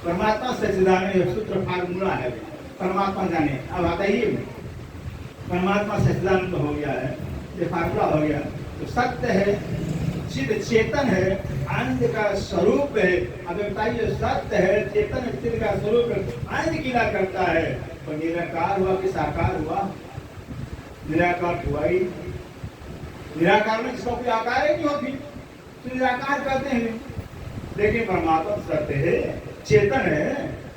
परमात्मा सच्चिदानंद सूत्र फार्मूला है, परमात्मा जाने। अब आता ही परमात्मा सच्चिदानंद हो गया है, ये फार्मूला हो गया। तो सत्य है, चिद चेतन है, आनंद का स्वरूप है। अब बताइए सत्य है, चेतन है, चिद का स्वरूप है, आनंद की लीला करता है। तो निराकार हुआ कि साकार हुआ? निराकार हुआ ही। निराकार में जिसका कोई आकार ही नहीं होती तो निराकार कहते हैं। लेकिन परमात्मा सत्य है, चेतन है,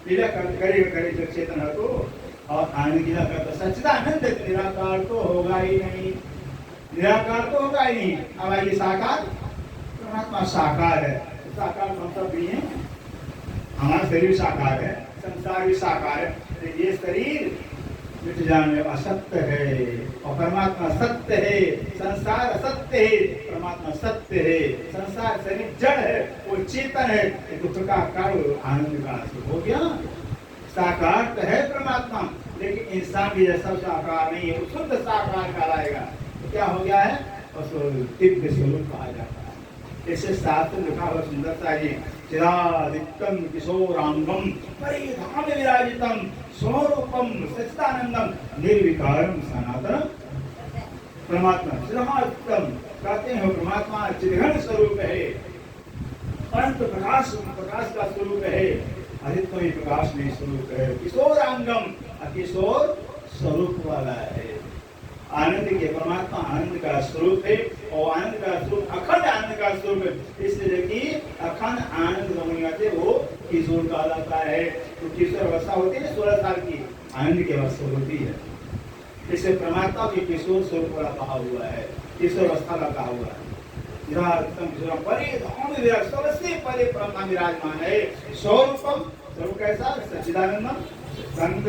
लीला करे जब चेतन है तो। और आनंद की लीला करता सच्चिदानंद। निराकार तो होगा ही नहीं, निराकार तो होगा ही नहीं। अब आइए साकार। परमात्मा साकार है, साकार हम सब भी हैं। हमारा शरीर साकार है, संसार भी साकार है। ये शरीर मिट जाने असत्य है और परमात्मा सत्य है। संसार असत्य है, परमात्मा सत्य है। संसार शरीर जड़ है, वो चेतन है। दुख का कारण आनंद का हो गया। साकार तो है परमात्मा, लेकिन इंसान भी जैसा साकार नहीं है, वो शुद्ध साकार कहलाएगा। तो क्या हो गया है? उसको दिव्य स्वरूप कहा जाता है। ऐसे शास्त्र लिखा हुआ सुंदर सा ये, चिरादित्यम किशोरांगम परिधाम विराजितम स्वरूपम सच्चिदानंदम निर्विकारम सनातनम। परमात्मा चिरादित्यम कहते हैं, परमात्मा चिरघन स्वरूप है, अनंत प्रकाश का स्वरूप है, अधिकतम प्रकाश में स्वरूप है। किशोरांगम, किशोर स्वरूप वाला है। आनंद के परमात्मा आनंद का स्वरूप है और आनंद का स्वरूप अखंड आनंद का स्वरूप है। इसलिए कि अखंड आनंद रमणीयते वो किशोर कहलाता है। तो किशोर अवस्था होती है 16 साल की, आनंद की अवस्था होती है। इससे परमात्मा की किशोर स्वरूप वाला कहा हुआ है, किशोर अवस्था का कहा हुआ है। सबसे परे परमात्मा विराजमान है। स्वरूपम, स्वरूप कैसा? सच्चिदानंदम, संत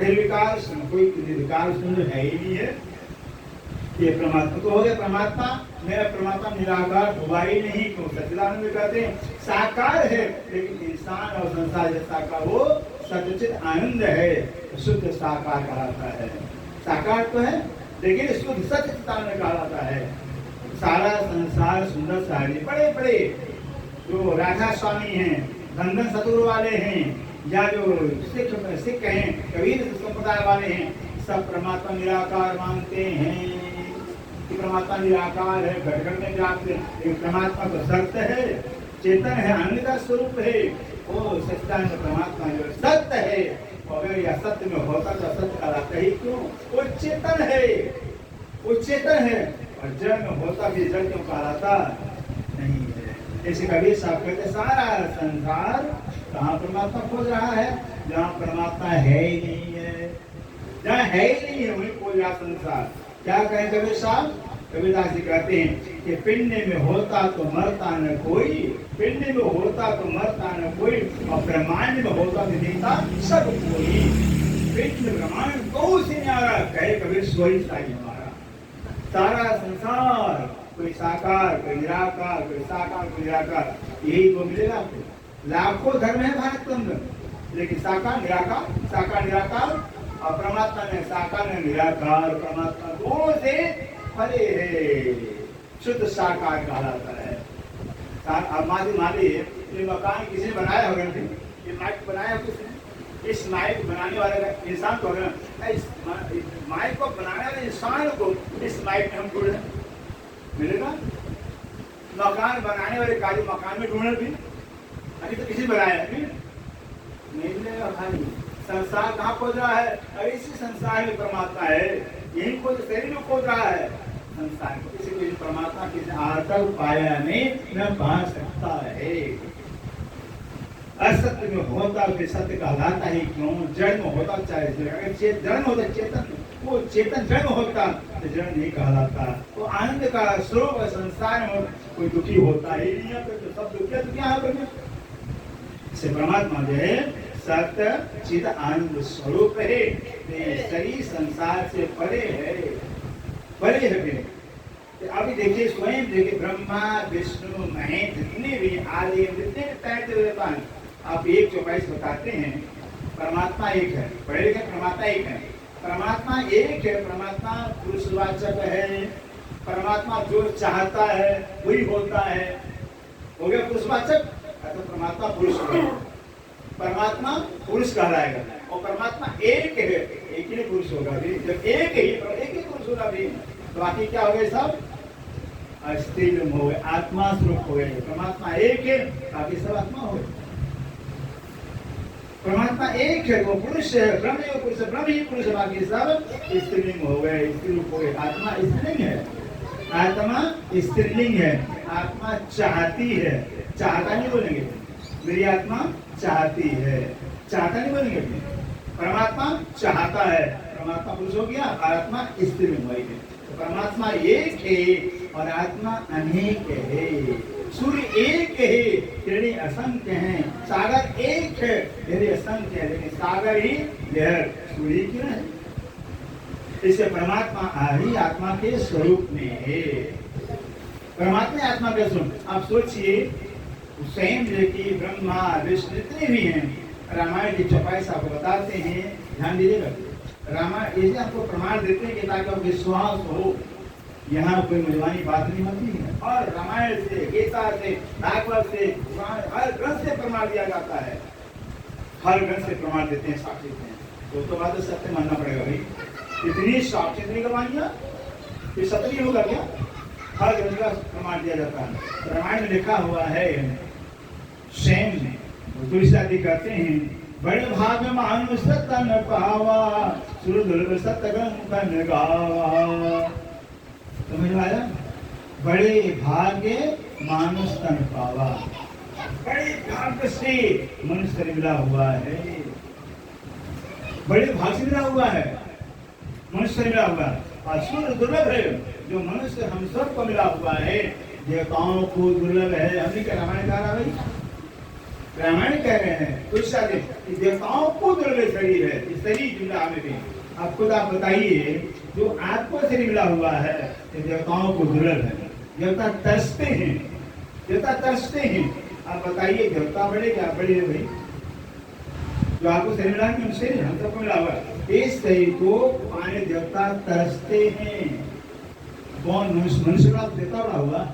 निर्विकार, कोई निर्विकार उसमें है ही नहीं है। ये परमात्मा तो हो गया। परमात्मा मेरा परमात्मा निराकार हुआ ही नहीं, क्यों? सच्चिदानंद कहते हैं साकार है, लेकिन इंसान और संसार जैसा का वो सच्चिद आनंद है, शुद्ध साकार कहलाता है। साकार तो है लेकिन शुद्ध सच्चिद आनंद कहलाता है। सारा संसार सुंदर सारी बड़े बड़े जो राधा स्वामी हैं, धन सतुर वाले हैं, या जो सिख हैं, कबीर संप्रदाय वाले हैं, सब परमात्मा निराकार मानते हैं कि परमात्मा निराकार है, घट घट में व्याप्त है। परमात्मा तो सत्य है, चेतन है, आनंद का स्वरूप है। वो सच्चिदानंद परमात्मा जो सत्य है, अगर यह सत्य में होता तो सत्य कहलाता ही क्यों? वो चेतन है, वो चेतन है। और जड़ में होता भी जड़ क्यों कहलाता नहीं है। जैसे कबीर साहब कहते सारा संसार कहाँ परमात्मा खोज रहा है, जहाँ परमात्मा है ही नहीं है, जहाँ है ही नहीं है वही खोज रहा संसार। क्या कहें कबीर साहब? कबीरदास जी कहते हैं कि पिंड में होता तो मरता न कोई, पिंड में होता तो मरता न कोई, और ब्रह्मांड में होता तो जीता सब कोई। पिंड ब्रह्मांड को से न्यारा कहे कबीर सोई साई हमारा। सारा संसार कोई साकार कोई निराकार, कोई साकार कोई निराकार, यही तो मिलेगा आपको। लाखों धर्म है भारत के अंदर, लेकिन साकार निराकार और परमात्मा में साकार में निराकार, परमात्मा दोनों से परे है, शुद्ध साकार कहलाता है। अब माली ये मकान किसी ने बनाया होगा, ये माइक बनाया किसने? इस माइक बनाने वाले का इंसान को, इस माइक को बनाने वाले इंसान को इस माइक में हम ढूंढ मिलेगा। मकान बनाने वाले काजी मकान में ढूंढे भी अभी तो किसी बनाया अभी नहीं मिलेगा भाई। संसार कहाँ खोज रहा है? अरे इसी संसार में परमात्मा है, यही खोज शरीर में खोज रहा है संसार को। किसी को परमात्मा किसी आतल पाया नहीं न पा सकता है। असत्य में होता फिर सत्य कहलाता ही क्यों? जड़ में होता चाहे जड़ में होता चेतन, वो चेतन जड़ में होता तो जड़ नहीं कहलाता। वो आनंद का स्वरूप संसार में कोई दुखी होता ही नहीं है, तो सब दुखिया तो क्या है? इसे परमात्मा जो है सत्य चित आनंद स्वरूप है, शरीर संसार से परे है, परे है। अभी देखिए स्वयं देखिए ब्रह्मा विष्णु महेश जितने भी आदि जितने भी तैरते हुए पानी, आप 1:24 बताते हैं परमात्मा एक है। पढ़े लिखे परमात्मा एक है, परमात्मा एक है, परमात्मा पुरुषवाचक है, परमात्मा जो चाहता है वही होता है। हो गया पुरुषवाचक, तो परमात्मा पुरुष है, परमात्मा पुरुष कहलाएगा। और परमात्मा एक है, एक ही पुरुष होगा भी, जब एक ही पुरुष होगा भी तो बाकी क्या हो गए? सब अस्तित्व हो गए, आत्मा स्वरूप हो गए। परमात्मा एक है, बाकी सब आत्मा हो गए। परमात्मा एक है, वो पुरुष है, ब्रह्म ही पुरुष है, ब्रह्म ही पुरुष है, बाकी सब स्त्रीलिंग हो गए, स्त्रीलिंग हो गए। आत्मा स्त्रीलिंग है, आत्मा स्त्रीलिंग है। आत्मा चाहती है, चाहता नहीं बोलेंगे, मेरी आत्मा चाहती है, चाहता नहीं बोलेंगे। परमात्मा चाहता है, परमात्मा पुरुष हो गया, आत्मा स्त्रीलिंग हो गई। तो परमात्मा एक है और आत्मा अनेक है। सूर्य एक है, किरणें असंख्य हैं, सागर एक है, लहरें असंख्य है, लेकिन सागर ही लहर, सूर्य की किरण है। इससे परमात्मा ही आत्मा के स्वरूप में है। परमात्मा आत्मा के स्वरूप। आप सोचिए स्वयं की ब्रह्मा विष्णु जितने भी हैं, रामायण की 24 आपको बताते हैं, ध्यान दीजिएगा। रामायण ऐसे आपको प्रमाण देते हैं कि ताकि आपको विश्वास हो, यहाँ कोई मुझवानी बात नहीं होती है। और रामायण से, गीता से, भागवत से, हर ग्रंथ से प्रमाण दिया जाता है, हर ग्रंथ से प्रमाण देते हैं, साक्षी देते हैं। तो बात तो सत्य मानना पड़ेगा भाई, इतनी साक्षी नहीं करवाइया ये सत्य नहीं होगा क्या? हर ग्रंथ का प्रमाण दिया जाता है। रामायण में लिखा हुआ है, स्वयं तुलसीदास कहते हैं, बड़े भाग मानुष तन पावा, सुर दुर्ग सतगन गावा। समझ में आया? बड़े भाग्य मानुष तन पावा, बड़े भाग्य से मनुष्य मिला हुआ है, बड़े भाग से मिला हुआ है, मनुष्य मिला हुआ है। और सुर दुर्लभ है, जो मनुष्य हम सबको मिला हुआ है, देवताओं को दुर्लभ है। हमने क्या रामायण कहा भाई? रामायण कह रहे हैं तुलसीदास देवताओं को दुर्लभ शरीर है, इस शरीर जुड़ा हमें भी। आप खुद आप बताइए, जो आपको शरीर मिला हुआ है ये देवताओं को दुर्लभ है। देवता तरसते हैं, देवता तरसते हैं। आप बताइए देवता बड़े क्या? बड़े है भाई, जो आपको शरीर मिला है शरीर हम सबको मिला हुआ है, इस शरीर को पाने देवता तरसते हैं। कौन? मनुष्य का देवता बड़ा हुआ?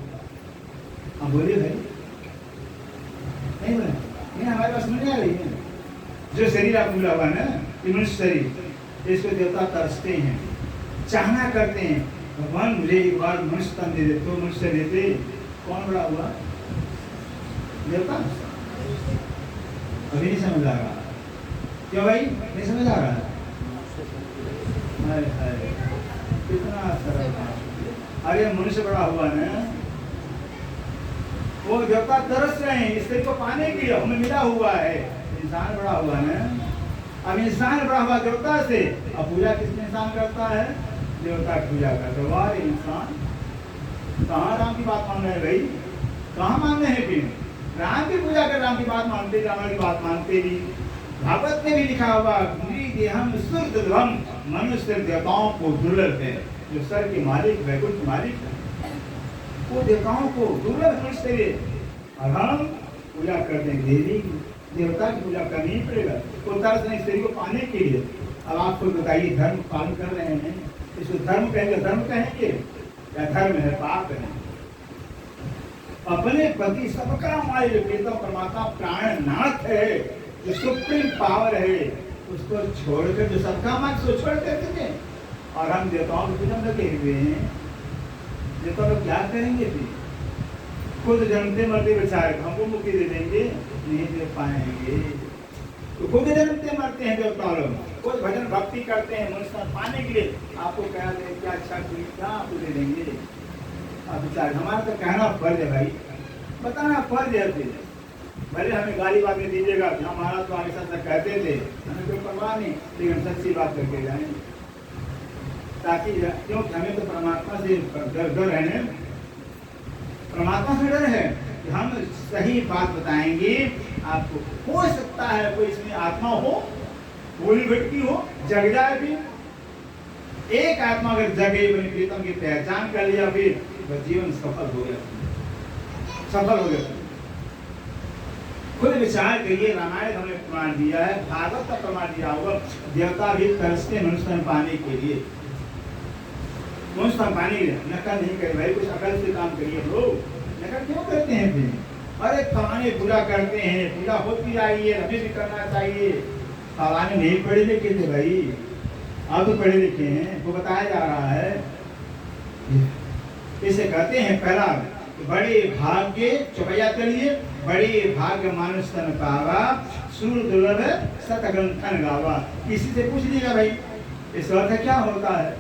हम बोलिए भाई, नहीं बोले नहीं, हमारे पास समझ आ रही है। जो शरीर आपको मिला हुआ है ना, ये मनुष्य शरीर, इसको देवता तरसते हैं, चाहना करते हैं, भगवान मुझे एक बार मनुष्य तन दे दे, तो मनुष्य देते। कौन बड़ा हुआ? देवता। अभी नहीं समझ आ रहा क्यों भाई? नहीं समझ आ रहा है? कितना सरल अरे मनुष्य बड़ा हुआ ना, वो देवता तरस रहे हैं स्त्री को पाने के लिए, हमें मिला हुआ है। इंसान बड़ा हुआ ना, अब इंसान बड़ा हुआ देवता से, अब पूजा किसने इंसान करता है? देवता की पूजा करता है। वाह इंसान, कहाँ राम की बात मान रहे हैं भाई? कहाँ मानने हैं फिर? राम की पूजा कर, राम की बात मानते, राम की बात मानते नहीं। भागवत में भी लिखा हुआ, हम सुरदुर्लभ मनुष्य देवताओं को दुर्लभ है। जो सर के मालिक, वैकुंठ के मालिक है, वो देवताओं को दुर्लभ समझते हैं। और हम पूजा करते हैं देवी देवता की पूजा करनी ही पड़ेगा। वो तरस नहीं स्त्री को पाने के लिए। अब आपको बताइए, धर्म पालन कर रहे हैं, इसको धर्म कहेंगे, धर्म कहेंगे या धर्म है पाप है? अपने पति सबका मालिक परमात्मा प्राणनाथ है, जो सुप्रीम पावर है, उसको छोड़कर जो सबका मालिक सो छोड़ करते थे, और हम देवताओं की पूजा में लगे हुए हैं। देवता लोग क्या करेंगे फिर? खुद जन्मते मरते बेचारे, हमको मुक्ति दे देंगे? नहीं दे पाएंगे। तो खुद जन्मते मरते हैं देवता लोग, खुद भजन भक्ति करते हैं मनुष्य पाने के लिए। आपको क्या दे, क्या अच्छा क्या आपको दे देंगे? आप बेचारे, हमारा तो कहना फर्ज है भाई, बताना फर्ज है। फिर भले हमें गाली बात में दीजिएगा, हमारा तो आगे साथ कहते थे, हमें कोई परवाह नहीं, लेकिन सच्ची बात करके जाएं, ताकि क्योंकि हमें तो परमात्मा से डर है ना, परमात्मा से डर है कि हम सही बात बताएंगे आपको। हो सकता है कोई इसमें आत्मा हो, भूल भटकी हो, जग जाए। फिर एक आत्मा अगर जगे, बनी प्रीतम की पहचान कर लिया, फिर वह जीवन सफल हो गया, सफल हो गया। खुद विचार करिए, रामायण हमें प्रमाण दिया है, भागवत का प्रमाण दिया होगा। देवता भी तरसते मनुष्य पाने के लिए, मनुष्य पाने के लिए। नकल नहीं करे भाई, कुछ अकल से काम करिए लोग, नकल क्यों करते हैं फिर? अरे फलाने पूजा करते हैं, पूजा होती आई है, हमें भी करना चाहिए। फलाने नहीं पढ़े लिखे थे भाई, आप तो पढ़े लिखे हैं, वो बताया जा रहा है। इसे कहते हैं पहला, बड़े भाग्य, चौपैया चलिए, बड़े भाग्य मानुष तन पावा, सूर दुर्लभ सतग्रंथन गावा। किसी से पूछ लीजिएगा भाई, इस अर्थ क्या होता है?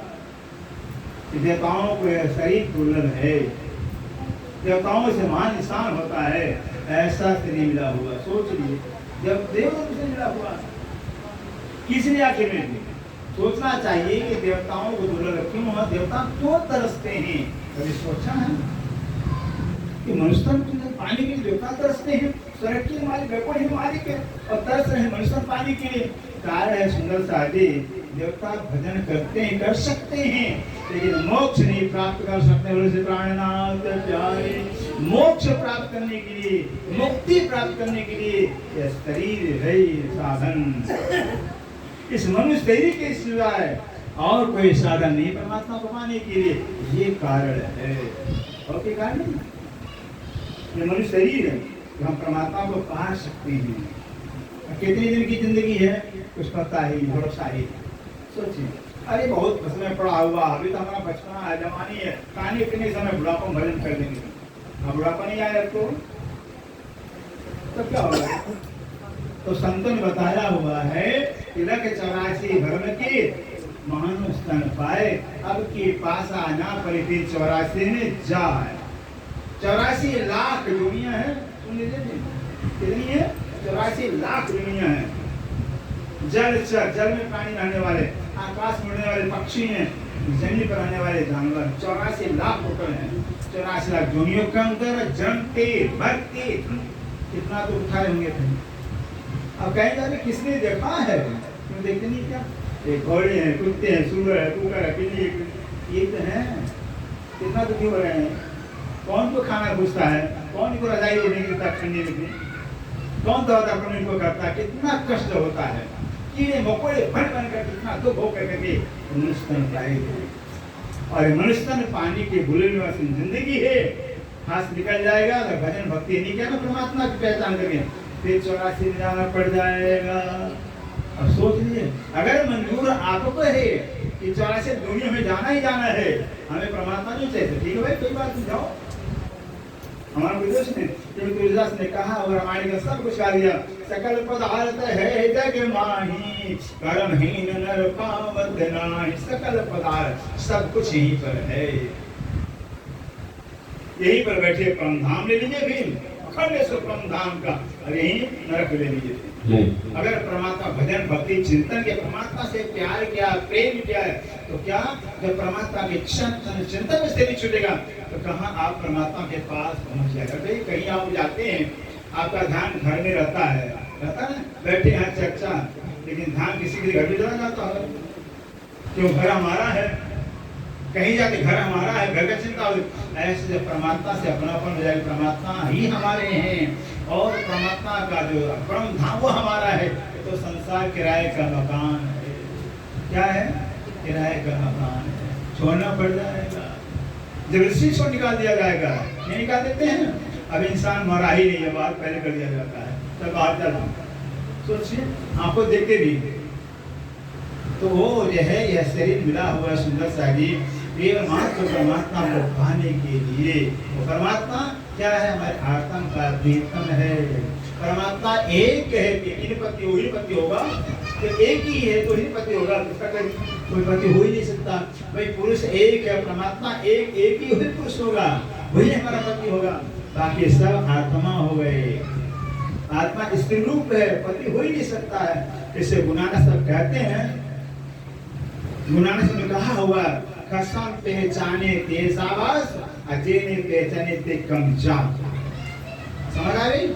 देवताओं को शरीर दुर्लभ है, देवताओं से महान इंसान होता है, ऐसा से नहीं मिला हुआ। सोच लीजिए, जब देवताओं से मिला हुआ, किसने आखिर में सोचना चाहिए कि देवताओं को दुर्लभ क्यों है, देवता क्यों तरसते हैं? कभी सोचा है कि मनुष्य पानी के लिए देवता तरसते हैं? स्वर्ग के मालिक, वैकुंठ के मालिक है, और तरस रहे हैं मनुष्य पानी के लिए। कारण है सुंदर सादे, देवता भजन करते हैं, कर सकते हैं, लेकिन मोक्ष नहीं प्राप्त कर सकते। बोले से प्राणनाथ प्यारे, मोक्ष प्राप्त करने के लिए, मुक्ति प्राप्त करने के लिए यह शरीर है साधन। इस मनुष्य शरीर के सिवाय और कोई साधन नहीं परमात्मा को पाने के लिए। ये कारण है, और कोई कारण नहीं। ये मनुष्य शरीर है, तो हम परमात्मा को पा सकते हैं। कितनी दिन की जिंदगी है कुछ पता ही, भरोसा ही। सोचिए, अरे बहुत समय पड़ा हुआ, अभी तो हमारा बचपना है, जवानी है, खाने पीने समय बुढ़ापा में भजन कर देंगे। अब बुढ़ापा नहीं आया तो क्या होगा? तो संतों ने बताया हुआ है कि लख 84 भरम के महान स्तन पाए, अब के पासा ना परिधि 84 में जाए। 84 लाख दुनिया है, सुन लीजिए कितनी है? 84 लाख दुनिया है। जल में प्राणी रहने वाले, आकाश में उड़ने वाले पक्षी हैं, जमीन पर रहने वाले जानवर 84 लाख टोटल हैं। 84 लाख दुनिया के अंदर जमते भरते कितना तो उठाए होंगे थे। अब कहेंगे किसने देखा है? क्यों देखते नहीं क्या? ये घोड़े हैं, कुत्ते हैं, सूअर है, कुकर है, बिल्ली, ये तो है। कितना तो क्यों हो रहे हैं? कौन को खाना घुसता है? कौन को रजाई ओढ़ने की ठंडी में? कौन दवा इनको करता है? कितना कष्ट होता है, कीड़े मकोड़े बन कर कितना दुख हो करके मनुष्य पाएंगे। और मनुष्य पानी के बुले में जिंदगी है, हाथ निकल जाएगा अगर भजन भक्ति नहीं किया ना परमात्मा की पहचान करके, फिर 84 में जाना पड़ जाएगा। अब सोच लीजिए, अगर मंजूर आपको है कि 84 दुनिया में जाना ही जाना है, हमें परमात्मा नहीं चाहिए, ठीक है भाई, कोई बात नहीं, जाओ। हमारा विदुष ने, तुलसीदास ने कहा और रामायण का सब कुछ कर दिया। सकल पदार्थ है जग माही, कर्महीन नर पावत नाही। सकल पदार्थ सब कुछ यहीं पर है। यहीं पर बैठे परम धाम ले लीजिए, फिर अखंड परम धाम का, और यही नरक ले लीजिए। अगर परमात्मा भजन भक्ति चिंतन के परमात्मा से प्यार किया, प्रेम किया है, तो क्या जब परमात्मा के चिंतन में से नहीं छूटेगा तो कहाँ आप परमात्मा के पास पहुंच जाएगा। भाई कहीं आप जाते हैं, आपका ध्यान घर में रहता है ना, बैठे हैं चर्चा, लेकिन ध्यान किसी के घर में चला जाता है। क्यों? घर हमारा है, कहीं जाके घर हमारा है, घर का चिंता हो। ऐसे जब परमात्मा से अपनापन हो जाए, परमात्मा ही हमारे हैं और परमात्मा का जो परम धाम वो हमारा है, तो संसार किराए का मकान है। क्या है? किराए का मकान है, छोड़ना पड़ जाएगा, जबरदस्ती छोड़ निकाल दिया जाएगा। नहीं निकाल देते हैं। अब इंसान मरा ही नहीं है, बात पहले कर दिया जाता है, तब बाहर चल। सोचिए, आपको देखते भी तो वो जो है यह शरीर मिला हुआ सुंदर सा जी, मात्र परमात्मा को पाने के लिए। वो परमात्मा क्या है? हमारे आत्म का प्रीतम है। परमात्मा एक है, एक पति वही पति होगा, तो एक ही है तो ही पति होगा, दूसरा कोई पति हो ही नहीं सकता। भाई पुरुष एक है, परमात्मा एक ही वही पुरुष होगा, वही हमारा पति होगा। बाकी सब आत्मा हो गए। आत्मा स्त्री रूप है, पति हो ही नहीं सकता है। इसे गुनाना सब कहते हैं, गुनाना से कहा हुआ कसम पहचाने ते सावास, अजेने पहचाने ते कम जात। समझ आ रही?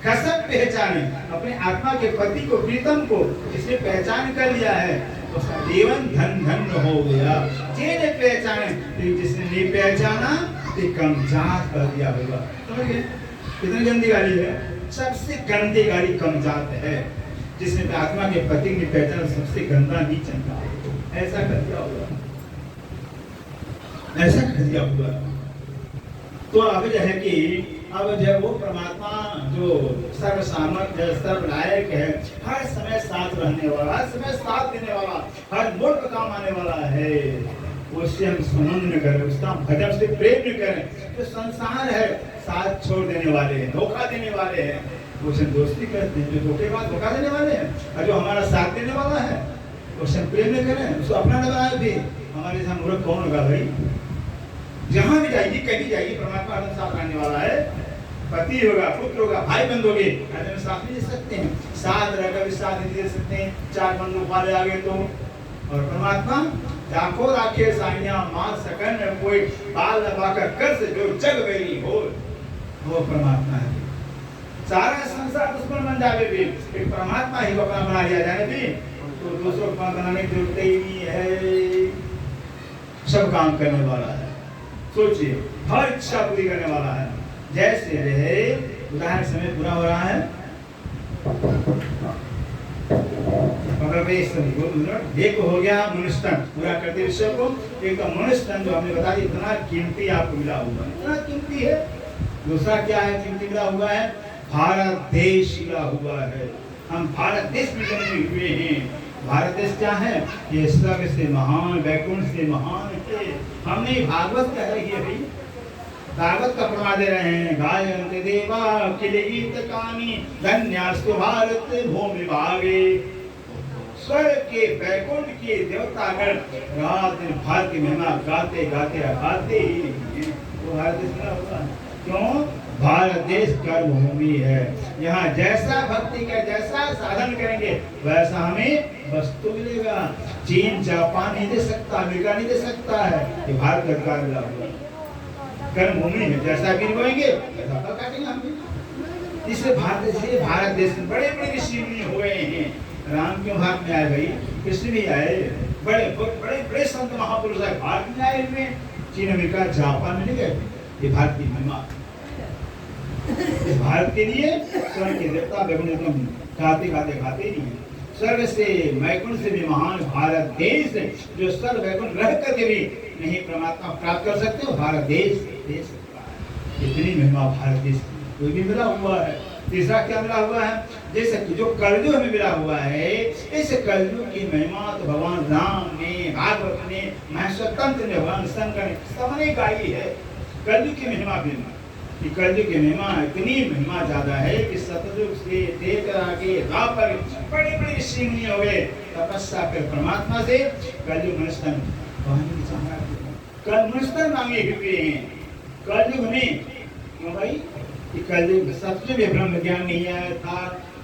कसम पहचाने अपने आत्मा के पति को, प्रीतम को जिसने पहचान कर लिया है, तो उसका जीवन धन धन हो गया। जेने पहचाने, जिसने नहीं पहचाना तो कम जात कर दिया होगा। समझ गए? कितनी गंदी गाली है? सबसे गंदी गाली कम जात है। जिसने आत्मा के पति की पहचान, सबसे गंदा नीच है। ऐसा कर दिया होगा, ऐसा कर दिया होगा। तो अब जो है कि अब जब वो परमात्मा जो सर्व सामर्थ्य, सर्वनायक है, हर समय साथ रहने वाला, हर समय साथ देने वाला, हर मोड़ पर काम आने वाला है, उससे हम संबंध न करें, उसका भजन से प्रेम न करें। जो संसार है साथ छोड़ देने वाले हैं, धोखा देने वाले हैं, उससे दोस्ती करते हैं। जो धोखेबाज धोखा देने वाले हैं, और जो हमारा साथ देने वाला है उससे प्रेम न करें, उसको अपना न बनाए। भी हमारे साथ मूर्ख कौन होगा भाई? जहां भी जाएगी, कहीं जाएगी, परमात्मा हमारे साथ रहने वाला है। पति होगा, पुत्र होगा, भाई बंद होगे, ऐसे में साथ नहीं दे सकते हैं। साथ रहकर भी साथ नहीं दे सकते हैं, चार बंदूक वाले आ गए तो। और परमात्मा लाखों राखे साइया मां सकन कोई बाल दबाकर कर से जो जग बेरी हो, वो परमात्मा है। सारा संसार दुश्मन बन जावे भी, एक परमात्मा ही अपना बना लिया जाए भी, तो दूसरों को बनाने की जरूरत ही नहीं है। सब काम करने वाला है, सोचिए, हर इच्छा पूरी करने वाला है। जैसे रहे उदाहरण, समय पूरा हो रहा है, एक हो गया मनुष्य पूरा करते विषय को। एक तो मनुष्य जो हमने बता दिया, इतना कीमती आपको मिला हुआ है, इतना कीमती है। दूसरा क्या है कीमती मिला हुआ है? भारत देश मिला हुआ है। हम भारत देश में जन्मे हुए हैं। भारत देश क्या है? ये स्वर्ग से महान, वैकुंठ से महान है। हमने भागवत कह रही है भाई, भागवत का प्रमाण दे रहे हैं। गायन्ते देवा अखिल गीत कानी, धन्यास्तु भारत भूमि भागे। स्वर्ग के, वैकुंठ के देवतागण रात दिन भारत की महिमा गाते गाते आते ही वो भारत देश का होगा। क्यों? भारत देश कर्मभूमि है। यहाँ जैसा भक्ति का, जैसा साधन करेंगे वैसा हमें वस्तु मिलेगा। चीन जापान नहीं दे सकता, अमेरिका नहीं दे सकता है, ये भारत का अधिकार मिला हुआ कर्मभूमि है। जैसा बीज बोएंगे वैसा फल काटेंगे हम भी। इसलिए भारत देश में बड़े बड़े ऋषि मुनि हुए हैं। राम क्यों भारत में आए भाई? कृष्ण भी आए, बड़े बड़े बड़े संत महापुरुष आए, भारत में आए हुए। चीन अमेरिका जापान में नहीं गए, ये भारत की महिमा। इस भारत के लिए स्वर्ग के देवता वैकुंठ गाते गाते गाते ही नहीं। स्वर्ग से वैकुंठ से भी महान भारत देश, जो स्वर्ग वैकुंठ रह करके भी नहीं परमात्मा प्राप्त कर सकते हो, भारत देश दे सकता है। इतनी महिमा भारत देश कोई भी मिला हुआ है। तीसरा क्या मिला हुआ है? जैसे जो कलयुग में मिला हुआ है, इस कलयुग की महिमा तो भगवान राम ने, भागवत ने, महस्वतंत्र ने, भगवान शंकर ने सबने गाई है। कलयुग की महिमा भी, कलयुग की महिमा इतनी महिमा ज्यादा है कि सतयुग से देकर आगे द्वापर बड़े बड़े ऋषि मुनि हो गए, तपस्या कर परमात्मा से कलयुग मनुष्य कल मनुष्य मांगे हुए हैं। कलयुग में क्यों भाई कि कलयुग सबसे भी ब्रह्म ज्ञान नहीं आया था,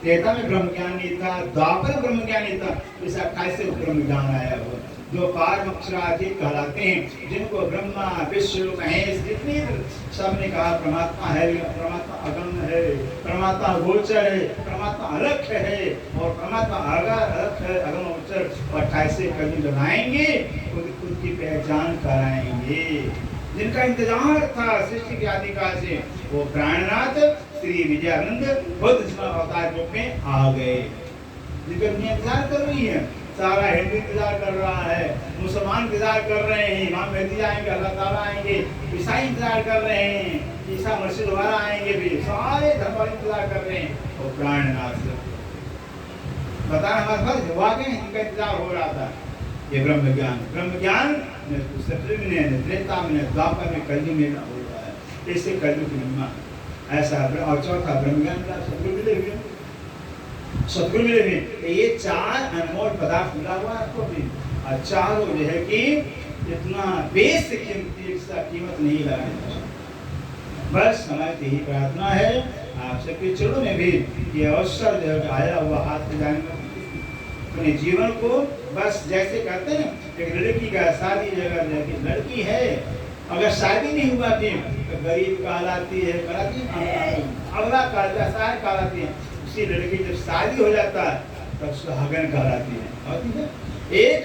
त्रेता में ब्रह्म ज्ञान नहीं था, द्वापर में ब्रह्म ज्ञान नहीं था, इस 28 से ब्रह्म ज्ञान आया हुआ जो पारमक्षराधीन कहलाते हैं, जिनको ब्रह्मा विष्णु महेश जितनी सबने कहा परमात्मा है, परमात्मा अगम्य है, परमात्मा गोचर है, परमात्मा अलग है और परमात्मा अलग है अगम गोचर। 28 से कभी लगाएंगे खुद की पहचान कराएंगे। जिनका इंतजार था सृष्टि के आदिकाल से वो प्राणनाथ श्री विजयानंद बुद्ध अवतार रूप में आ गए, जिनका इंतजार कर रही है। सारा हिंदू इंतजार कर रहा है, मुसलमान इंतजार कर रहे हैं, इमाम मेहदी आएंगे, अल्लाह ताला आएंगे, ईसाई इंतजार कर रहे हैं, ईसा मसीह दोबारा आएंगे, भी सारे धर्म वाले इंतजार कर रहे हैं। और प्राणनाथ बताना हमारा फर्ज हुआ कि इनका इंतजार हो रहा था। ये ब्रह्म ज्ञान सतयुग में, त्रेता में, द्वापर में, कलयुग में हो रहा है। इससे कलयुग की महिमा ऐसा। और चौथा ब्रह्म ज्ञान का सतगुरु मिले हुए, सतगुरु मिले हुए। ये 4 अनमोल पदार्थ मिला हुआ आपको भी, और चारों जो है कि इतना बेस कीमती, इसका कीमत नहीं लगाने। बस हमारी यही प्रार्थना है आप सबके चरणों में भी ये अवसर जो आया हुआ हाथ में जाने में अपने जीवन को बस जैसे कहते हैं एक लड़की का शादी जगह लड़की है, अगर शादी नहीं हुआ थी तो गरीब कहलाती है, अगला कहलाती है। उसी लड़की जब शादी हो जाता है तब सुहागन कहलाती है। एक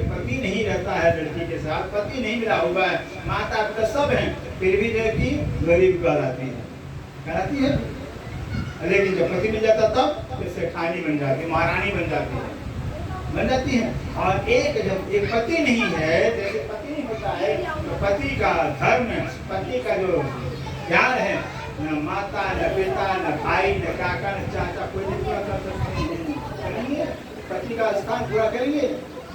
पति नहीं रहता है लड़की के साथ, पति नहीं मिला हुआ है, माता पिता सब हैं, फिर भी लड़की गरीब कहलाती है। लेकिन जब पति मिल जाता तब इससे खानी बन जाती है, महारानी बन जाती है। और जब एक पति नहीं है, जैसे पति नहीं होता है तो पति का धर्म, पति का जो प्यार है, न माता न पिता न भाई न काका न चाचा कोई नहीं पूरा कर सकते। करेंगे पति का स्थान पूरा करेंगे?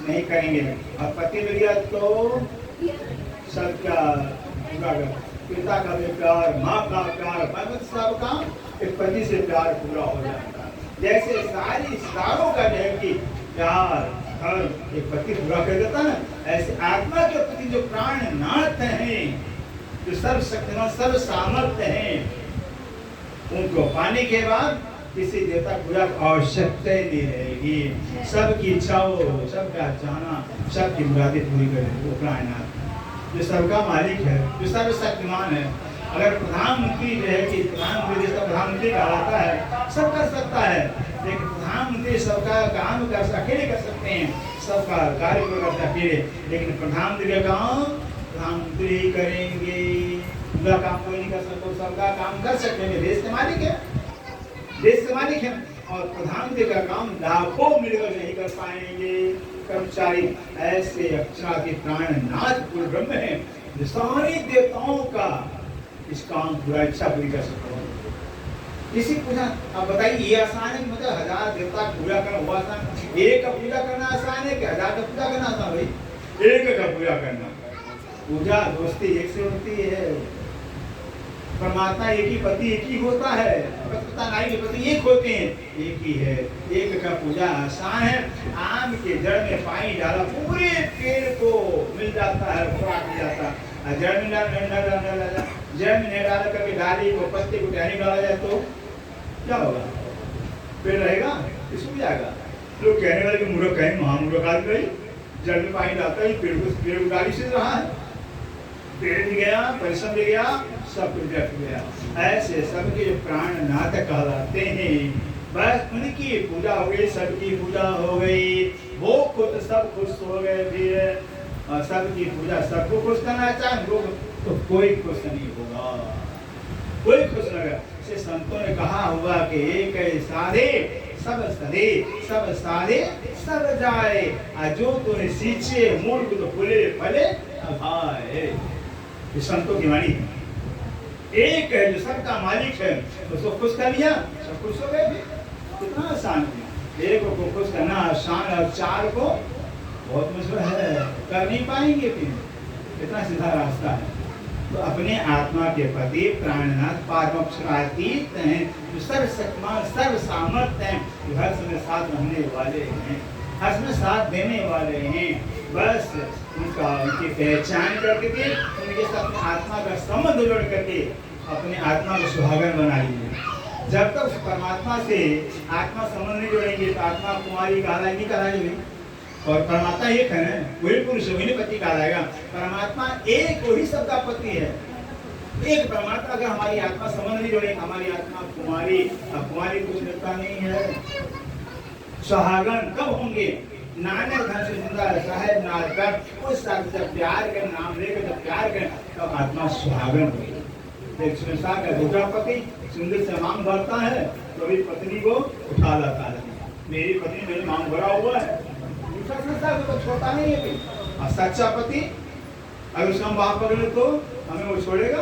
नहीं करेंगे। और पति मिल गया तो सबका पूरा कर, पिता का भी प्यार, माँ का प्यार, सबका एक पति से प्यार पूरा हो जाता है। जैसे सारी सारों का जो है कि प्यार हर एक पति पूरा कर देता है, ऐसे आत्मा के प्रति जो प्राणनाथ हैं, जो सर्वशक्तिमान सर्व सामर्थ्य हैं, उनको पाने के बाद किसी देवता पूजा की आवश्यकता ही नहीं रहेगी। सबकी इच्छाओं, सबका चाहना, सबकी मुरादें पूरी करेंगे वो प्राणनाथ जो सबका मालिक है, जो सर्वशक्तिमान है। अगर प्रधानमंत्री जो है कि प्रधानमंत्री देश का प्रधानमंत्री कहलाता है, सब कर सकता है, लेकिन प्रधानमंत्री सबका काम अकेले कर सकते हैं, सबका कार्य को करते अकेले, लेकिन प्रधानमंत्री का काम प्रधानमंत्री ही करेंगे, उनका काम कोई नहीं कर सकता, सबका काम कर सकते हैं। देश के मालिक है, देश के मालिक है, और प्रधानमंत्री का काम लाखों मिलकर नहीं कर पाएंगे कर्मचारी। ऐसे अक्षराधि प्राणनाथ पूर्ण ब्रह्म है जो सारे देवताओं का इस काम पूरा इच्छा पूरी कर सकते हैं। किसी पूजा आप बताइए ये आसान है? मतलब 1000 देवता पूजा करना वो आसान? एक का पूजा करना आसान है कि 1000 का पूजा करना आसान? भाई एक का पूजा करना, पूजा दोस्ती एक से होती है। परमात्मा एक ही, पति एक ही होता है, पता नहीं के पति एक होते हैं, एक ही है। एक का पूजा आसान है। आम के जड़ में पानी डाला पूरे पेड़ को मिल जाता है, पूरा मिल जाता है। जड़ में जड़ में नहीं डाला करके डाली को पत्ते को टहनी डाला जाए तो क्या होगा? पेड़ रहेगा? सूख जाएगा। लोग कहने वाले मूर्ख कहें, महामूर्ख आदमी भाई जड़ में पानी डालता है, पेड़ को डाली से रहा है, पेड़ भी गया, परिश्रम भी गया, सब कुछ व्यर्थ गया। ऐसे सबके जो प्राणनाथ कहलाते हैं, बस उनकी पूजा हो गई, सबकी पूजा हो गई, वो खुद सब खुश हो गए। फिर और सबकी पूजा सबको खुश करना चाहे तो कोई खुश नहीं होगा, कोई खुश नहीं होगा। इसे संतों ने कहा हुआ कि एक साधे सब सधे, सब साधे सब जाए, जो तुमने सींचे मूर्ख तो फूले फले अभाए। ये संतों की वाणी है। एक है जो सबका मालिक है, उसको खुश कर लिया, सब खुश हो गए। कितना आसान है, एक को खुश करना आसान और 4 को बहुत मुश्किल है, कर नहीं पाएंगे। फिर इतना सीधा रास्ता है। तो अपने आत्मा के प्रति प्राणनाथ पारमक्षरातीत हैं, जो सर्वशक्तिमान सर्व सामर्थ्य हैं, जो हर समय साथ रहने वाले हैं, हर समय साथ देने वाले हैं। बस उनकी पहचान करके के उनके साथ अपने आत्मा का संबंध जोड़ करके अपने आत्मा को सुहागन बना लीजिए। जब तक उस परमात्मा से आत्मा संबंध नहीं जोड़ेंगे तो आत्मा कुमारी कहलाएगी, नहीं कहलाएगी। और परमात्मा एक है ना, वही पुरुष वही पति कहलाएगा। परमात्मा एक वही सबका पति है, एक परमात्मा। अगर हमारी आत्मा संबंध नहीं जोड़ेगी, हमारी आत्मा कुमारी, अब कुमारी कुछ लगता नहीं है। सुहागन कब होंगे? नानक धन से जिंदा साहेब नारकर उस जब प्यार के नाम लेकर जब प्यार करें तब आत्मा सुहागन होगी। एक संसार का दूसरा पति सुंदर से मांग भरता है तो भी पत्नी को उठा लाता है, मेरी पत्नी मेरी मांग भरा हुआ है। दूसरा संसार को तो छोड़ता नहीं है। और सच्चा पति अगर उसका हम बाप पकड़े तो हमें वो छोड़ेगा?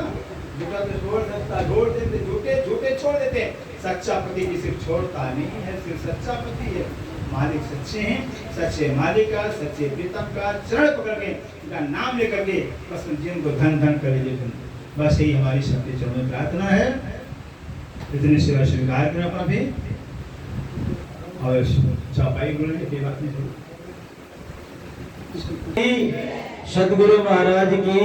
झूठा तो छोड़ सकता, छोड़ देते, झूठे झूठे छोड़ देते। सच्चा पति किसी छोड़ता नहीं है, सिर्फ सच्चा पति है। मालिक सच्चे हैं, सच्चे मालिक का, सच्चे प्रीतम का चरण पकड़ के उनका नाम लेकर के बस जीवन को धन धन कर लीजिए। बस यही हमारी सबके चरण में प्रार्थना है। इतनी सेवा स्वीकार करें अपना भी और चौपाई गुरु ने बात नहीं। सदगुरु महाराज की